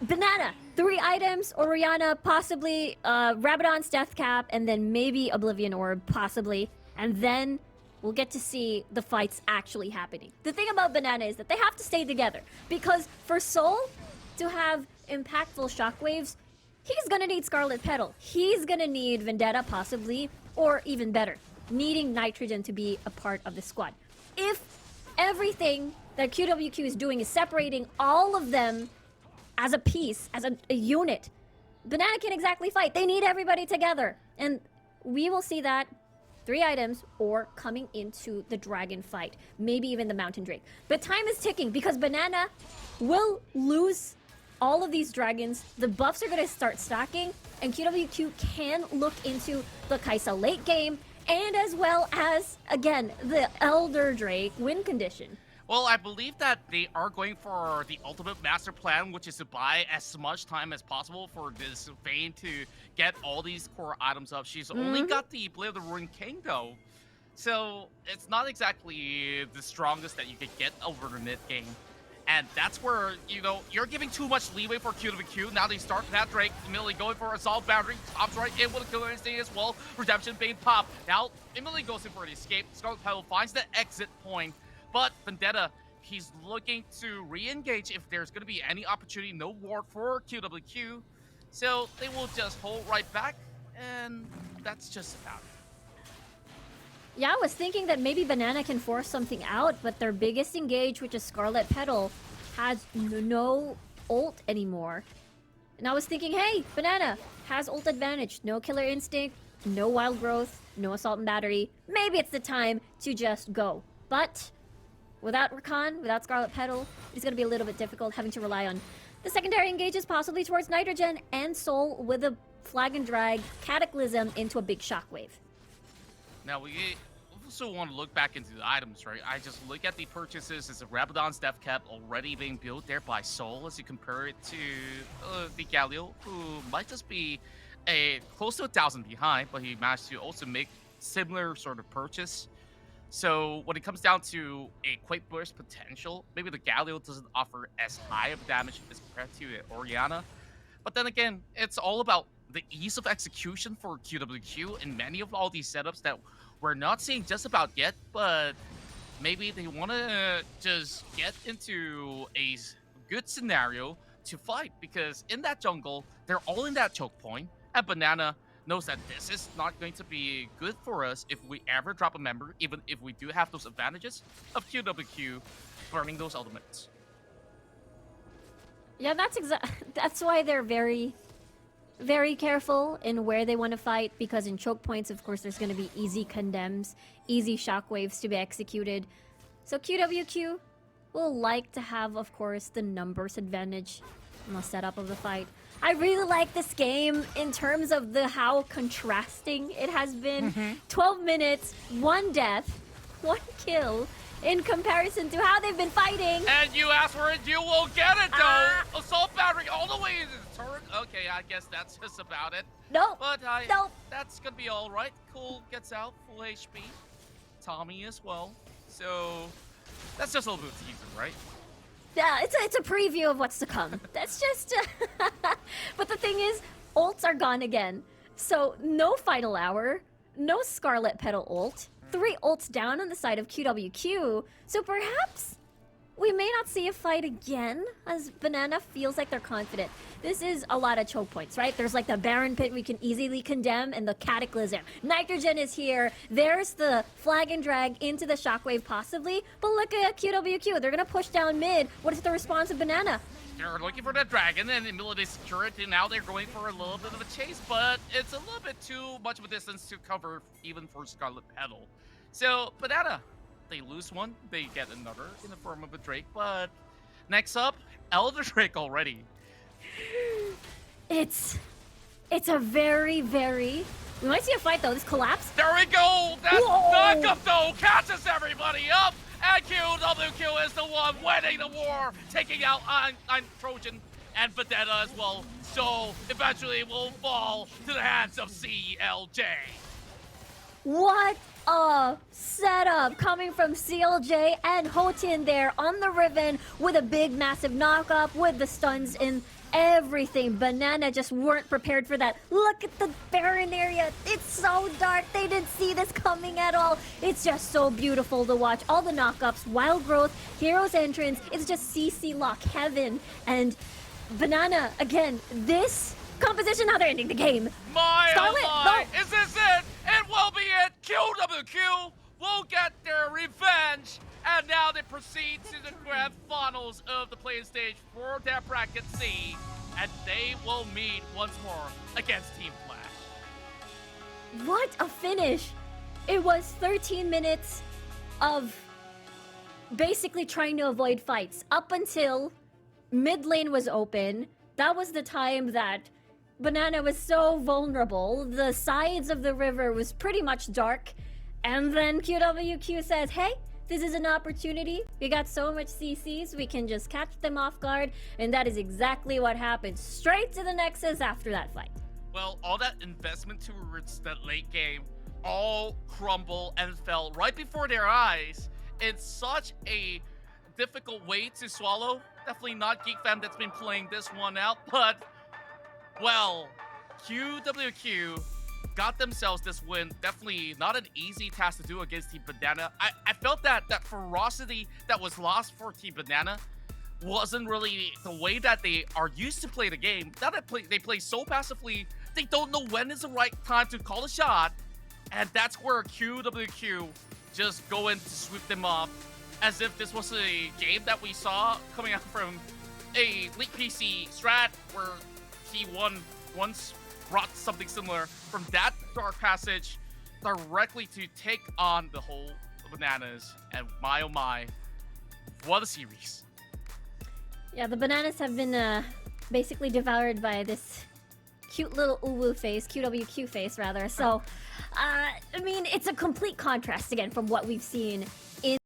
Banana, 3 items, Orianna, possibly Rabadon's Death Cap, and then maybe Oblivion Orb, possibly. And then we'll get to see the fights actually happening. The thing about Banana is that they have to stay together, because for Soul to have impactful shockwaves, he's gonna need Scarlet Petal. He's gonna need Vendetta, possibly, or even better, needing Nitrogen to be a part of the squad. If everything that QWQ is doing is separating all of them as a piece, as a unit, Banana can't exactly fight. They need everybody together. And we will see that 3 items or coming into the dragon fight, maybe even the Mountain Drake. But time is ticking because Banana will lose all of these dragons. The buffs are going to start stacking, and QWQ can look into the Kaisa late game, and as well as, again, the Elder Drake win condition. Well, I believe that they are going for the ultimate master plan, which is to buy as much time as possible for this Vayne to get all these core items up. She's only got the Blade of the Ruined King, though. So it's not exactly the strongest that you could get over the mid game. And that's where, you know, you're giving too much leeway for QWQ. Now they start that Drake, immediately going for Assault Boundary, hops right in with a Killer Instinct as well. Redemption Bane pop. Now, immediately goes in for the escape. Scarlet Petal finds the exit point. But Vendetta, he's looking to re-engage if there's going to be any opportunity. No ward for QWQ. So they will just hold right back, and that's just about it. Yeah, I was thinking that maybe Banana can force something out, but their biggest engage, which is Scarlet Petal, has no ult anymore. And I was thinking, hey, Banana has ult advantage. No Killer Instinct, no Wild Growth, no Assault and Battery. Maybe it's the time to just go. But without Rakan, without Scarlet Petal, it's going to be a little bit difficult having to rely on the secondary engages possibly towards Nitrogen and Soul with a flag and drag Cataclysm into a big shockwave. Now, we also want to look back into the items, right? I just look at the purchases. It's a Rabadon's Death Cap already being built there by Soul as you compare it to the Galio, who might just be close to 1,000 behind, but he managed to also make similar sort of purchase. So when it comes down to a quick burst potential, maybe the Galio doesn't offer as high of damage as compared to Oriana. But then again, it's all about the ease of execution for QWQ and many of all these setups that we're not seeing just about yet, but maybe they want to just get into a good scenario to fight, because in that jungle, they're all in that choke point, and Banana knows that this is not going to be good for us if we ever drop a member, even if we do have those advantages of QWQ burning those elements. Yeah, that's why they're very, very careful in where they want to fight, because in choke points, of course, there's going to be easy condemns, easy shockwaves to be executed. So QWQ will like to have, of course, the numbers advantage in the setup of the fight. I really like this game in terms of how contrasting it has been. 12 minutes, 1 death, 1 kill, in comparison to how they've been fighting. And you asked for it, you will get it, though. Assault battery all the way into the turret. Okay, I guess that's just about it. Nope. But Nope. that's gonna be all right. Cole gets out, full HP. Tommy as well. So that's just a little bit of teaser, right? Yeah, it's a preview of what's to come. That's just... But the thing is, ults are gone again. So no Final Hour, no Scarlet Petal ult, 3 ults down on the side of QWQ. So perhaps we may not see a fight again, as Banana feels like they're confident. This is a lot of choke points, right? There's like the Baron Pit we can easily condemn, and the Cataclysm. Nitrogen is here. There's the flag and drag into the shockwave possibly. But look at QWQ. They're going to push down mid. What is the response of Banana? They're looking for that dragon, and in the middle of this turret, and now they're going for a little bit of a chase, but it's a little bit too much of a distance to cover even for Scarlet Petal. So, Banana, they lose one, they get another in the form of a Drake, but next up, Elder Drake already. It's a very, very... We might see a fight though, this collapse. There we go! That Whoa! knockup though catches everybody up! And QWQ is the one winning the war, taking out I'm Trojan and Vendetta as well. So eventually it will fall to the hands of CLJ. What a setup coming from CLJ and Hotin there on the Riven with a big massive knockup with the stuns in everything. Banana just weren't prepared for that. Look at the Baron area. It's so dark. They didn't see this coming at all. It's just so beautiful to watch. All the knockups, Wild Growth, Hero's Entrance. It's just CC lock heaven. And Banana, again, this composition, how they're ending the game. My Scarlet, oh my, no. is this it? It will be it. QWQ will get their revenge. And now they proceed to the grand finals of the play stage for their bracket C. And they will meet once more against Team Flash. What a finish. It was 13 minutes of basically trying to avoid fights up until mid lane was open. That was the time that Banana was so vulnerable. The sides of the river was pretty much dark. And then QWQ says, hey, this is an opportunity. We got so much CCs, we can just catch them off guard. And that is exactly what happened. Straight to the Nexus after that fight. Well, all that investment towards that late game all crumble and fell right before their eyes. It's such a difficult way to swallow. Definitely not Geek Fam that's been playing this one out, but, well, QWQ got themselves this win. Definitely not an easy task to do against Team Banana. I felt that ferocity that was lost for Team Banana wasn't really the way that they are used to play the game. Now that they play so passively, they don't know when is the right time to call a shot. And that's where QWQ just go in to sweep them off, as if this was a game that we saw coming out from a League PC strat where he once brought something similar from that Dark Passage directly to take on the whole Bananas. And my oh my, what a series. Yeah, the Bananas have been basically devoured by this cute little uwu face, QWQ face rather. So, I mean, it's a complete contrast again from what we've seen in